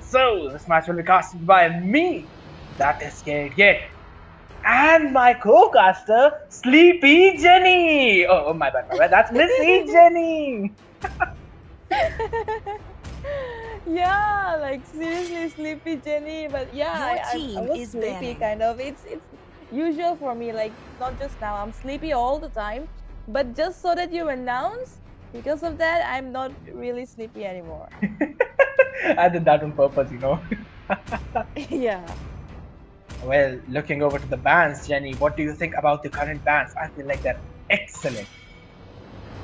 So this match will be casted by me, that is Kid, and my co-caster, Sleepy Jenny. Oh, my bad. That's Missy Jenny. Yeah, like seriously, sleepy Jenny. But yeah, Your I team was is sleepy banning. kind of. It's usual for me. Like not just now. I'm sleepy all the time. But just so that you announce, because of that, I'm not really sleepy anymore. I did that on purpose, you know. Yeah. Well, looking over to the bans, Jenny, what do you think about the current bans? I feel like they're excellent.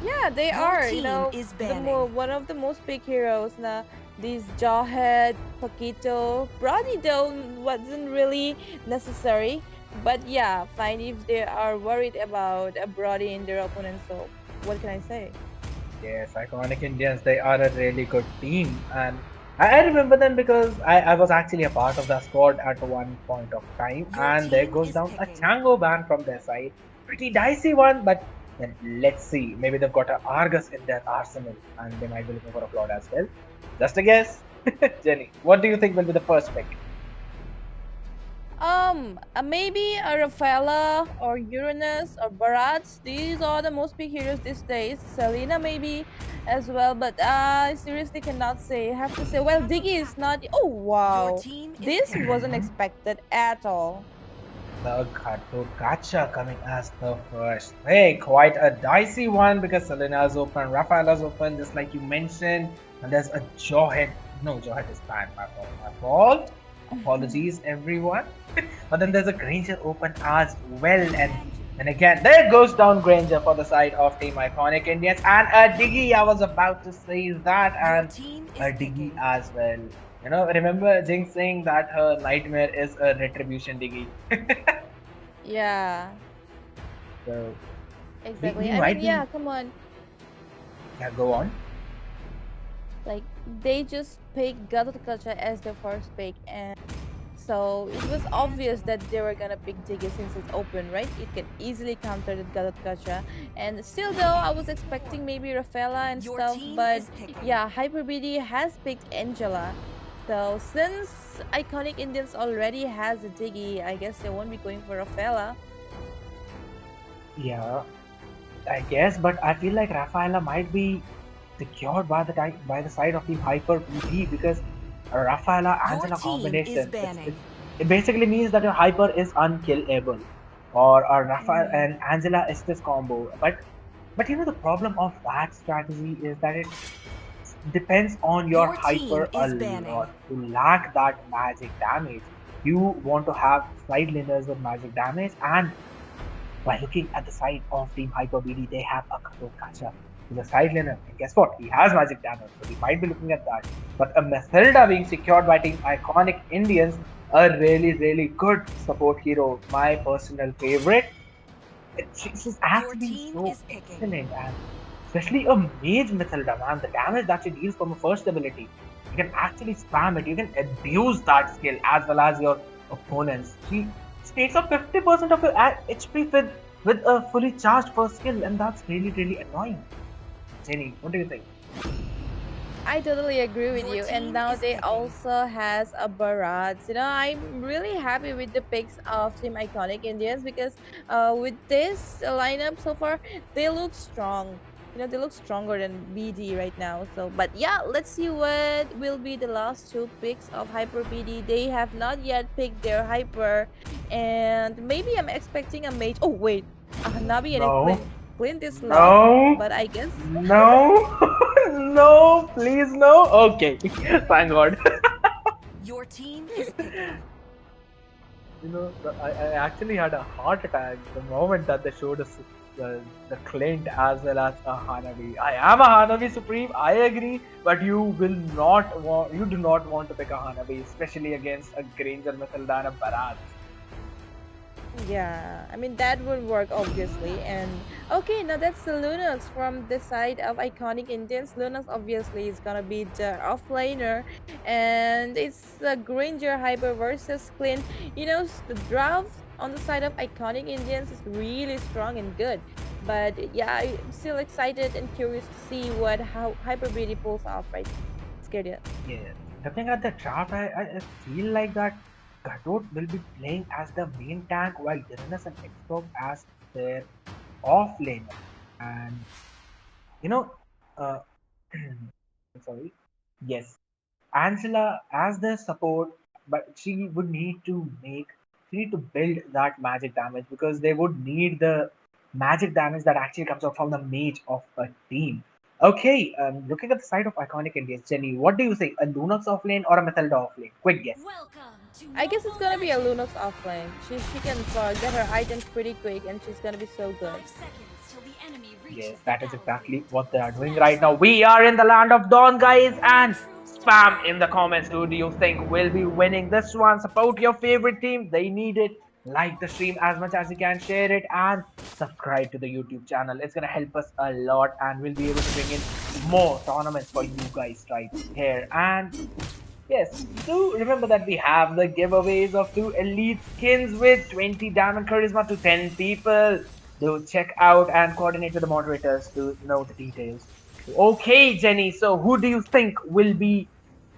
Yeah, they Your are. You team know, is the banning. one of the most big heroes. Now, these Jawhead, Paquito, Brody though wasn't really necessary. But yeah, fine if they are worried about a Brody in their opponent. So what can I say? Yes, Iconic Indians, they are a really good team. And I remember them because I was actually a part of the squad at one point of time. Your And there team goes is down a picking. Chango ban from their side. Pretty dicey one, but then let's see. Maybe they've got an Argus in their arsenal and they might be looking for a Flood as well. Just a guess. Jenny, what do you think will be the first pick? Maybe a Rafaela or Uranus or Barats. These are the most big heroes these days. Selena maybe as well, but I seriously cannot say. I have to say, well, Diggy is not. Oh Your wow, team is this picking. wasn't expected at all. The Gato Gacha coming as the first. Hey, quite a dicey one because Selena's open, Rafaela's open, just like you mentioned. And there's a Jawhead. No, Jawhead is banned. My fault. My fault. Apologies, everyone. But then there's a Granger open as well. And again, there goes down Granger for the side of Team Iconic Indians. And a Diggy, I was about to say that. Your And team is a Diggy picking. as well. You know, remember Jinx saying that her nightmare is a retribution Diggy. Yeah, So exactly. we I might mean, be. yeah, come on. Yeah, go on. Like they just picked Gatot as their first pick, and so it was obvious that they were gonna pick Diggy since it's open, right? It can easily counter the Gatot. And still though, I was expecting maybe Rafaela and Your stuff, team but is picking. yeah, Hyper BD has picked Angela. So since Iconic Indians already has a Diggy, I guess they won't be going for Rafaela. Yeah, I guess, but I feel like Rafaela might be secured by the side of Team Hyper BD because Rafaela Your Angela team is combination banning. it basically means that your Hyper is unkillable or a Rafael Mm. and Angela is this combo. But you know the problem of that strategy is that it depends on your Your Hyper team a is banning. lot. You lack that magic damage. You want to have side laners with magic damage, and by looking at the side of Team Hyper BD, they have a Gacha. He's a side laner, and guess what? He has magic damage, so we might be looking at that. But a Mathilda being secured by Team Iconic Indians, a really good support hero, my personal favorite. She's Your actually team so is picking. excellent, and especially a mage Mathilda, man. The damage that she deals from a first ability, you can actually spam it. You can abuse that skill as well as your opponents. She takes up 50% of your HP with a fully charged first skill, and that's really annoying. Jenny, what do you think? I totally agree with Your you. And team now is they picking. also has a Barats. You know, I'm really happy with the picks of Team Iconic Indians because with this lineup so far, they look strong. You know, they look stronger than BD right now. So, but yeah, let's see what will be the last two picks of Hyper BD. They have not yet picked their Hyper, and maybe I'm expecting a mage. Oh wait, a Hanabi and a No, Clint is locked, no, but I guess no, no, please no. Okay, thank God. Your team is picking. You know, I actually had a heart attack the moment that they showed us the Clint as well as a Hanabi. I am a Hanabi Supreme, I agree, but you do not want to pick a Hanabi, especially against a Granger Mathilda and a Barat. Yeah, I mean that would work obviously. And okay, now that's the Lunox from the side of iconic Indians. Lunox obviously is gonna be the offlaner, and it's the Granger Hyper versus Clean. You know, the draft on the side of iconic Indians is really strong and good. But yeah, I'm still excited and curious to see what how Hyper BD pulls off, right? Scared yet? Yeah, looking at the draft, I feel like that Gadot will be playing as the main tank while Uranus and Xbox as their off laner. And you know, uh, sorry, yes, Angela as the support, but she need to build that magic damage because they would need the magic damage that actually comes out from the mage of a team. Okay, looking at the side of iconic Indians, Jenny, what do you think? A Lunox off lane or a Matilda off lane? Quick guess. I guess it's gonna be a Lunox offlane. She can get her items pretty quick, and she's gonna be so good. Yes, that is exactly what they are doing right now. We are in the land of Dawn, guys, and spam in the comments who do you think will be winning this one. Support your favorite team. They need it. Like the stream as much as you can, share it, and subscribe to the YouTube channel. It's gonna help us a lot, and we'll be able to bring in more tournaments for you guys right here. And yes, do remember that we have the giveaways of 2 elite skins with 20 diamond charisma to 10 people. Do check out and coordinate with the moderators to know the details. Okay, Jenny, so who do you think will be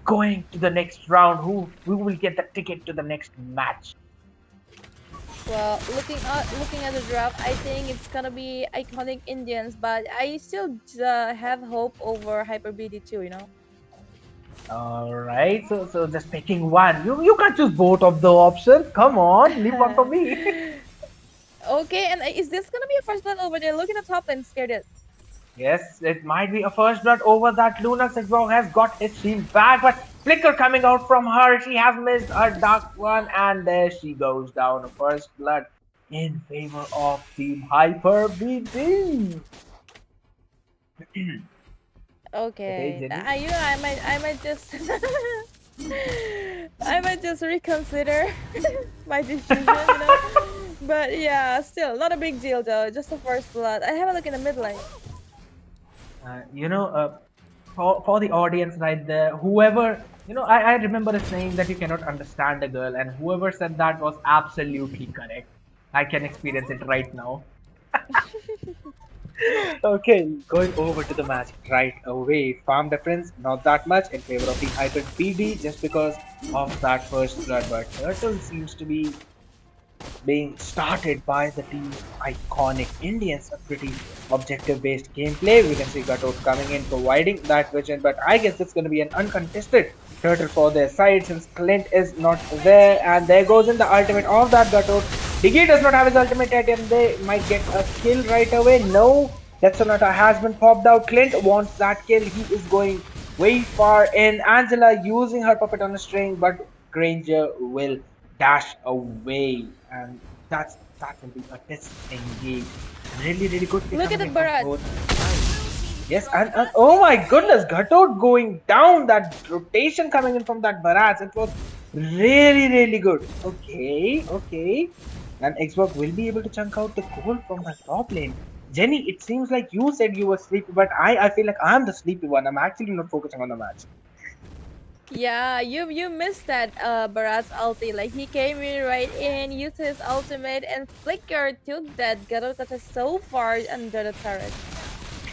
going to the next round? Who will get the ticket to the next match? Well, looking at the draft, I think it's gonna be iconic Indians, but I still have hope over Hyper BD too. You know. Alright, so just picking one. You can't choose both of the options. Come on, leave one for me. Okay, and is this gonna be a first blood over there? Look at the top and scared it. Yes, it might be a first blood over that. Lunox Xbox has got his shield back, but flicker coming out from her. She has missed her dark one, and there she goes down. A first blood in favor of Team Hyper BD. Okay, Jenny? you know, I might just I might just reconsider my decision, you know. But yeah, still not a big deal though. Just the first blood. I have a look in the mid lane. For the audience right there, whoever, I remember a saying that you cannot understand a girl, and whoever said that was absolutely correct. I can experience it right now. Okay, going over to the match right away. Farm difference, not that much in favor of the Hyper BD just because of that first blood, but Turtle seems to be being started by the team iconic Indians. A pretty objective based gameplay. We can see Gatot coming in providing that vision, but I guess it's going to be an uncontested turtle for their side since Clint is not there, and there goes in the ultimate of that Gatot. Diggy does not have his ultimate yet, and they might get a kill right away. No, that Sonata has been popped out. Clint wants that kill. He is going way far in. Angela using her puppet on a string, but Granger will dash away, and that will be a disengage. Really good. Look at the Barat. Yes, and oh my goodness, Gatot going down. That rotation coming in from that Barat. It was really good. Okay. And Xbox will be able to chunk out the goal from the top lane. Jenny, it seems like you said you were sleepy, but I feel like I'm the sleepy one. I'm actually not focusing on the match. Yeah, you missed that Barat's ulti. Like he came in right in, used his ultimate, and Flicker took that Gatot that is so far under the turret.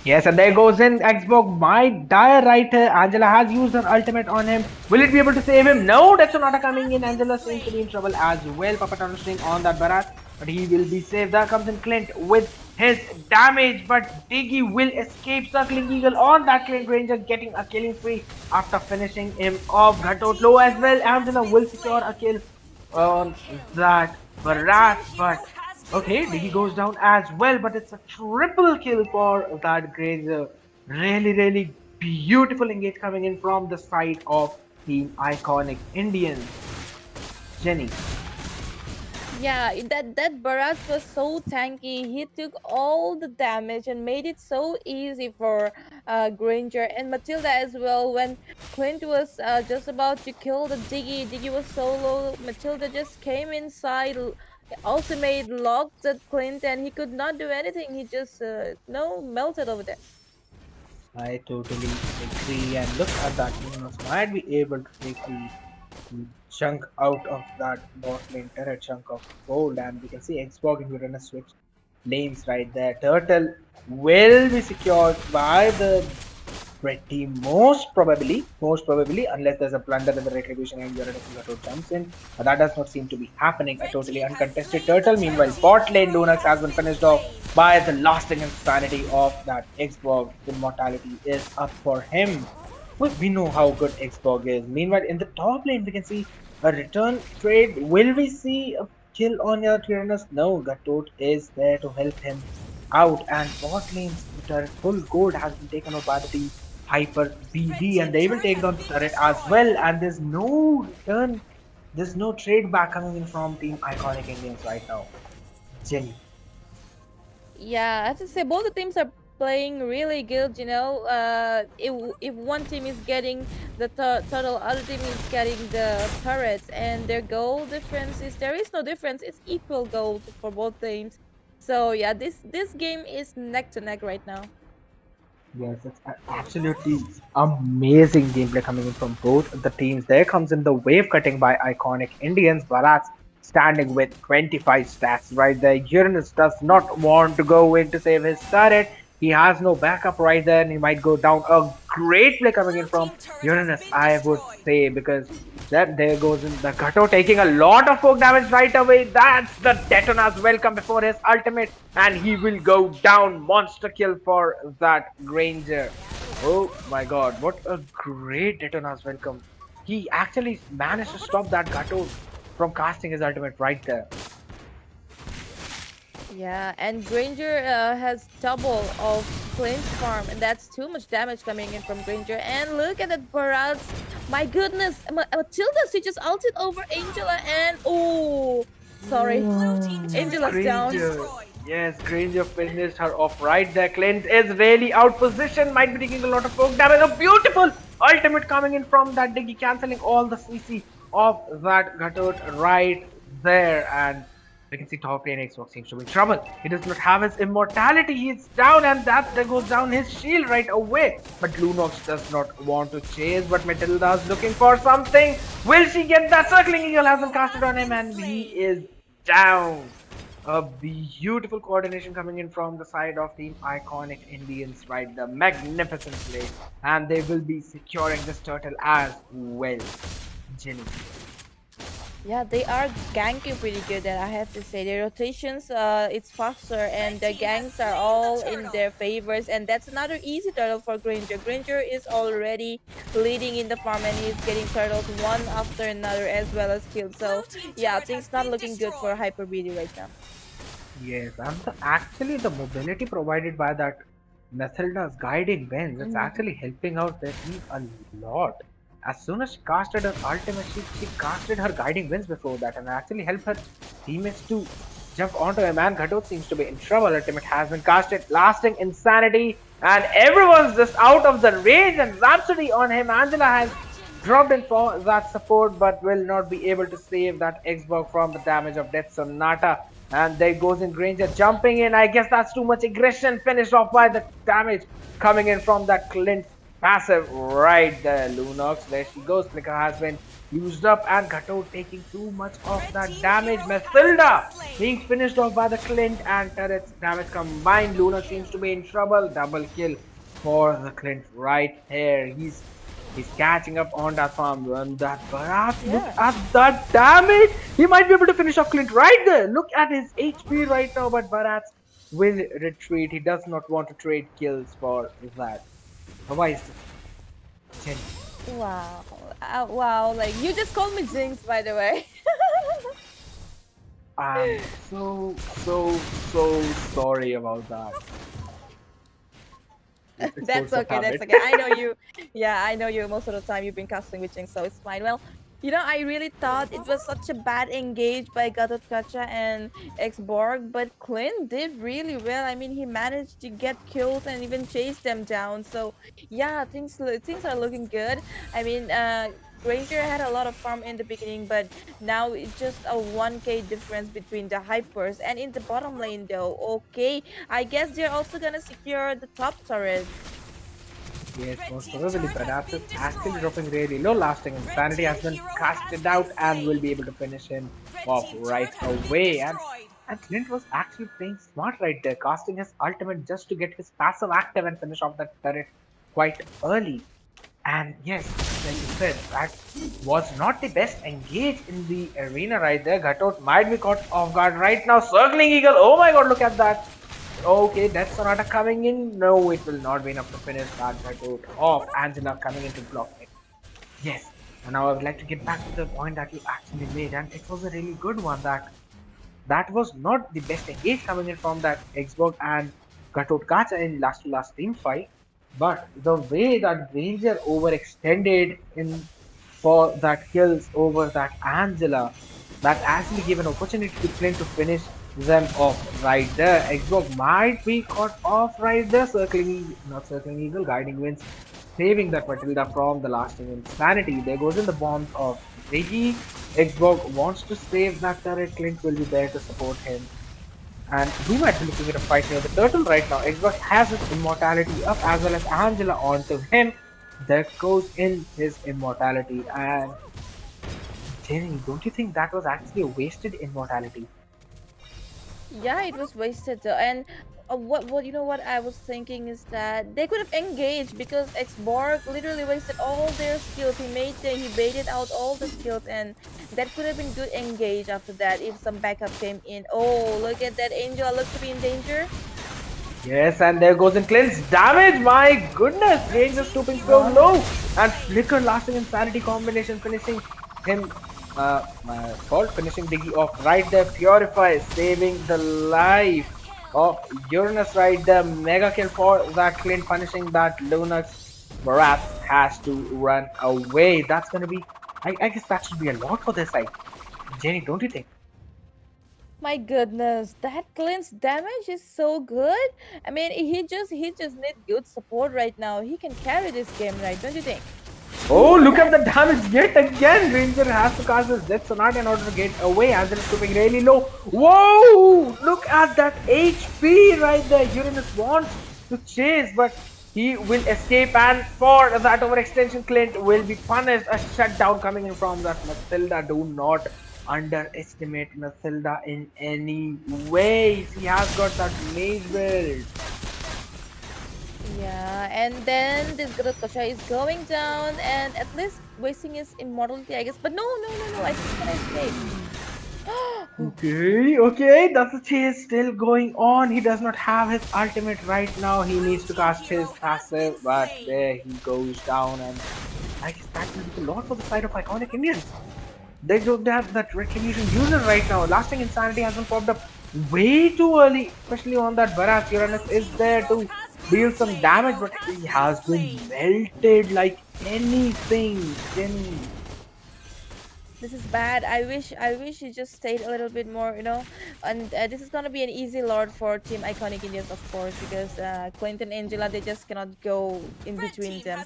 Yes, and there goes in Xbox. My dire writer Angela has used her ultimate on him. Will it be able to save him? No, that's not coming in. Angela seems to be in trouble as well. Puppet on the string on that Barat, but he will be saved. There comes in Clint with his damage, but Diggy will escape. Circling Eagle on that Clint. Ranger getting a killing spree after finishing him off. Gatot low as well. Angela will secure a kill on that Barat, but okay, Diggy goes down as well, but it's a triple kill for that Granger. Really beautiful engage coming in from the side of Team Iconic Indians. Jenny. Yeah, that Barrage was so tanky. He took all the damage and made it so easy for Granger and Matilda as well. When Clint was just about to kill the Diggy, Diggy was solo. Matilda just came inside, also made locked at Clint, and he could not do anything. He just no melted over there. I totally agree. And look at that. Lunos might be able to take the chunk out of that bot lane turret chunk of gold, and we can see Xbox and Uranus switch lanes right there. Turtle will be secured by the red team most probably, unless there's a blunder in the retribution and Uranus jumps in. But that does not seem to be happening. A totally uncontested turtle. Meanwhile, bot lane Lunax has been finished off by the lasting insanity of that Xbox. Immortality is up for him. We know how good Xbox is. Meanwhile, in the top lane, we can see a return trade. Will we see a kill on your Tyrannus? No, Gatot is there to help him out. And bot lane's turret full gold has been taken out by the team Hyper BB, and they will take down the turret as well. And there's no return, there's no trade back coming in from Team Iconic Indians right now. Jenny. Yeah, I have to say both the teams are playing really good. You know, if one team is getting the turtle, other team is getting the turrets, and their goal difference is there is no difference. It's equal gold for both teams. So yeah, this game is neck to neck right now. Yes, it's absolutely amazing gameplay coming in from both the teams. There comes in the wave cutting by Iconic Indians. Bharat's standing with 25 stacks right there. Uranus does not want to go in to save his turret. He has no backup right there, and he might go down. A great play coming in from Uranus, I would say, because that there goes in the Gato taking a lot of poke damage right away. That's the Detona's welcome before his ultimate, and he will go down. Monster kill for that Granger. Oh my god, what a great Detona's welcome. He actually managed to stop that Gato from casting his ultimate right there. Yeah, and Granger has double of Clint's farm, and that's too much damage coming in from Granger. And look at that Barats. My goodness, Matilda, she just ulted over Angela, and oh, sorry, Angela's down. Yes, Granger finished her off right there. Clint is really out position, might be taking a lot of poke damage. A beautiful ultimate coming in from that Diggy, cancelling all the CC of that Gatot right there. And we can see top lane Xbox seems to be in trouble. He does not have his immortality. He's down, and there goes down his shield right away. But Lunox does not want to chase, but Matilda's looking for something. Will she get that? Circling Eagle hasn't casted on him, and he is down. A beautiful coordination coming in from the side of Team Iconic Indians, right? The magnificent play, and they will be securing this turtle as well. Jenny. Yeah, they are ganking pretty good, and I have to say their rotations, it's faster, and the ganks are all in their favors, and that's another easy turtle for Granger. Granger is already leading in the farm, and he's getting turtles one after another as well as kills. So yeah, things not looking good for Hyper BD right now. Yes, and actually the mobility provided by that Matilda's guiding winds, it's actually helping out their team a lot. As soon as she casted her ultimate, she casted her guiding winds before that, and actually helped her teammates to jump onto him. And Gatot seems to be in trouble. Ultimate has been casted, lasting insanity, and everyone's just out of the range, and Rhapsody on him. Angela has dropped in for that support, but will not be able to save that Xbox from the damage of Death Sonata. And there goes in Granger jumping in. I guess that's too much aggression, finished off by the damage coming in from that Clint passive right there. Lunox, there she goes. Flicker has been used up, and Gato taking too much of that damage. Matilda being finished off by the Clint and turrets damage combined. Lunox seems to be in trouble. Double kill for the Clint right here. He's catching up on that farm, and that Bharat, look at that damage. He might be able to finish off Clint right there. Look at his HP right now, but Bharat will retreat. He does not want to trade kills for that. Otherwise, wow, wow! Like you just called me Jinx, by the way. I'm so sorry about that. That's okay. That's okay. I know you. Yeah, I know you. Most of the time you've been casting with Jinx, so it's fine. Well, You know, I really thought it was such a bad engage by Gatotkacha and Xborg, but Clint did really well. I mean, he managed to get kills and even chase them down. So yeah, things are looking good. I mean, Granger had a lot of farm in the beginning, but now it's just a 1k difference between the hypers. And in the bottom lane, though, okay, I guess they're also gonna secure the top turret. Yes, most probably, but after actually dropping really low, lasting insanity has been casted out and will be able to finish him off right away. And Clint was actually playing smart right there, casting his ultimate just to get his passive active and finish off that turret quite early. And yes, like you said, that was not the best engage in the arena right there. Ghatot might be caught off guard right now. Circling Eagle. Oh my god, look at that. Okay, Death Sonata coming in. No, it will not be enough to finish that Ghatot off. Angela coming in to block it. Yes. And now I would like to get back to the point that you actually made. And it was a really good one. That was not the best engage coming in from that Xbox and Ghatot Kacha in last to last team fight. But the way that Granger overextended in for that kills over that Angela, that actually gave an opportunity to Clint to finish them off right there. Xbox might be caught off right there, not circling Eagle, guiding wins, saving that Matilda from the lasting insanity. There goes in the bombs of Ziggy. Xbox wants to save that turret. Clint will be there to support him. And we might be looking at a fight near the turtle right now. Xbox has his immortality up as well as Angela onto him. There goes in his immortality. And Jenny, don't you think that was actually a wasted immortality? Yeah, it was wasted though. And what you know what I was thinking is that they could have engaged because Xborg literally wasted all their skills. He baited out all the skills, and that could have been good engage after that if some backup came in. Oh, look at that, Angel looks to be in danger. Yes, and there goes in Clint's damage. My goodness, Ranger stooping so low, and Flicker lasting insanity combination finishing him. My fault, finishing Diggy off right there. Purify, saving the life of Uranus right there. Mega kill for that Clint, punishing that Lunax. Barath has to run away. That's gonna be, I guess that should be a lot for this side. Jenny, don't you think? My goodness, that Clint's damage is so good. I mean, he just needs good support right now. He can carry this game, right? Don't you think? Oh, look at the damage yet again. Ranger has to cast his Death Sonata in order to get away. Angela is scooping really low. Whoa! Look at that HP right there. Uranus wants to chase, but he will escape. And for that overextension, Clint will be punished. A shutdown coming in from that Matilda. Do not underestimate Matilda in any way. He has got that mage build. Yeah, and then this Gurukasha is going down and at least wasting his immortality, I guess. But no, I think he's gonna escape. Okay, that's the chase still going on. He does not have his ultimate right now. He needs to cast his passive, but there he goes down. And I guess that will be a lot for the side of Iconic Indians. They don't have that Retribution user right now. Lasting Insanity hasn't popped up way too early, especially on that Barath. Uranus is there to deal some damage, but he has been melted like anything. This is bad. I wish he just stayed a little bit more, you know. And this is gonna be an easy lord for Team Iconic Indians, of course, because Clint and Angela, they just cannot go in between them.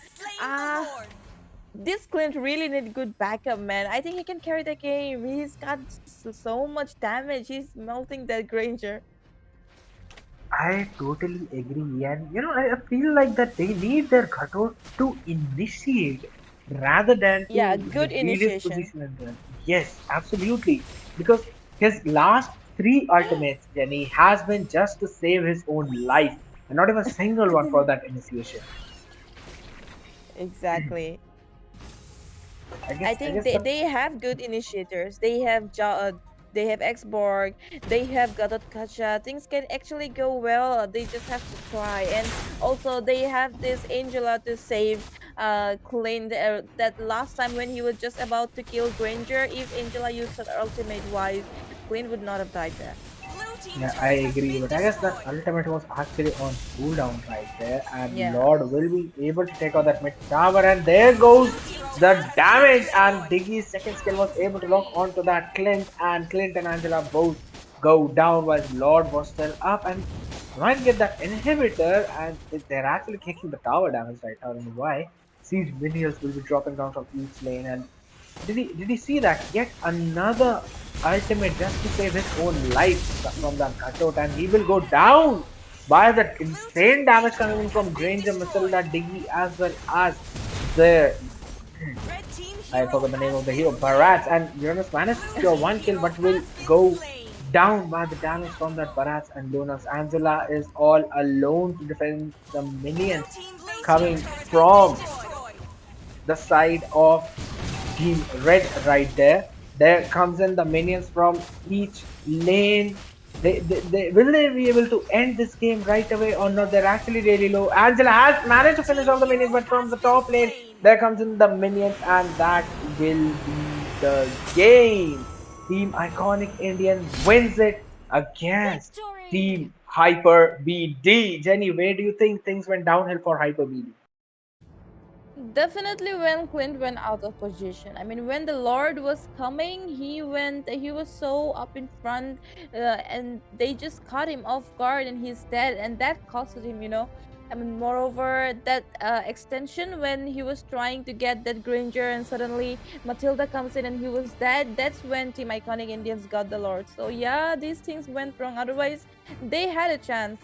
This Clint really need good backup, man. I think he can carry the game. He's got so much damage. He's melting that Granger. I totally agree, and I feel like that they need their Ghatot to initiate rather than to good reveal his initiation. position in them. Yes, absolutely, because his last 3 ultimates, Jenny, has been just to save his own life, and not even a single one for that initiation. Exactly. I think they have good initiators. They have Xborg, they have Gatotkacha. Things can actually go well. They just have to try. And also they have this Angela to save Clint. That last time when he was just about to kill Granger, if Angela used her ultimate wise, Clint would not have died there. Yeah, I agree, but I guess that ultimate was actually on cooldown right there, and Yeah. Lord will be able to take out that mid tower, and there goes the damage, and Diggy's second skill was able to lock onto that Clint, and Clint and Angela both go down while Lord was still up, and might get that inhibitor, and they're actually taking the tower damage right now. I don't know why. Siege minions will be dropping down from each lane, and did he see that? Yet another ultimate just to save his own life from that cutout, and he will go down by that insane damage coming in from Granger, Matilda, Diggy, as well as the I forgot the name of the hero, Barats, and Uranus managed to secure one kill but will go down by the damage from that Barats and Lunas. Angela is all alone to defend the minions coming from the side of Team Red right there. There comes in the minions from each lane. Will they be able to end this game right away or not? They're actually really low. Angela has managed to finish off the minions, but from the top lane, there comes in the minions, and that will be the game. Team Iconic Indians wins it against Team Hyper BD. Jenny, where do you think things went downhill for Hyper BD? Definitely when Clint went out of position. I mean, when the Lord was coming, he was so up in front, and they just caught him off guard, and he's dead, and that costed him, you know. I mean, moreover, that extension when he was trying to get that Granger, and suddenly Matilda comes in and he was dead. That's when Team Iconic Indians got the Lord. So yeah, these things went wrong. Otherwise, they had a chance.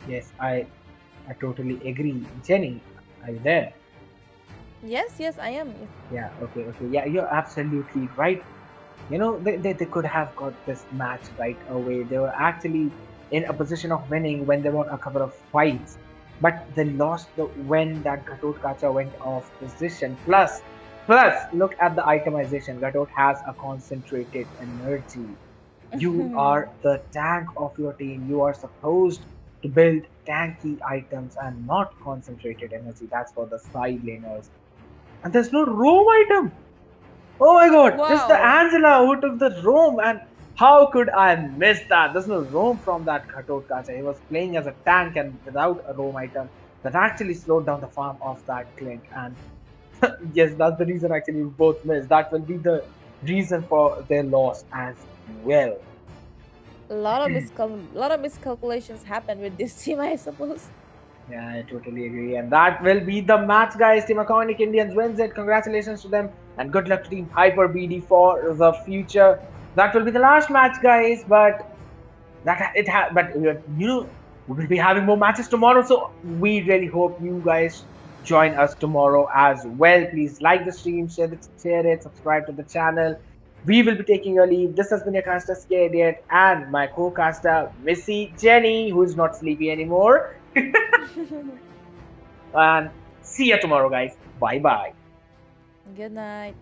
Yes, I totally agree. Jenny, are you there? Yes, I am. Yeah, okay. Yeah, you're absolutely right. You know, they could have got this match right away. They were actually in a position of winning when they won a couple of fights. But they lost when that Ghatot Kacha went off position. Plus, look at the itemization. Ghatot has a concentrated energy. You are the tank of your team. You are supposed to build tanky items and not concentrated energy. That's for the side laners. And there's no roam item. Oh my god, it's the Wow. Angela who took the roam, and how could I miss that? There's no roam from that Ghatot Kacha. He was playing as a tank and without a roam item. That actually slowed down the farm of that Clint. And yes, that's the reason actually we both missed. That will be the reason for their loss as well. A lot of miscalculations happened with this team, I suppose. Yeah, I totally agree. And that will be the match, guys. Team Iconic Indians wins it. Congratulations to them. And good luck to Team Hyper BD for the future. That will be the last match, guys. But you know, we will be having more matches tomorrow. So we really hope you guys join us tomorrow as well. Please like the stream, share it, subscribe to the channel. We will be taking your leave. This has been your caster Scared and my co-caster Missy Jenny, who is not sleepy anymore. And see you tomorrow, guys. Bye bye. Good night.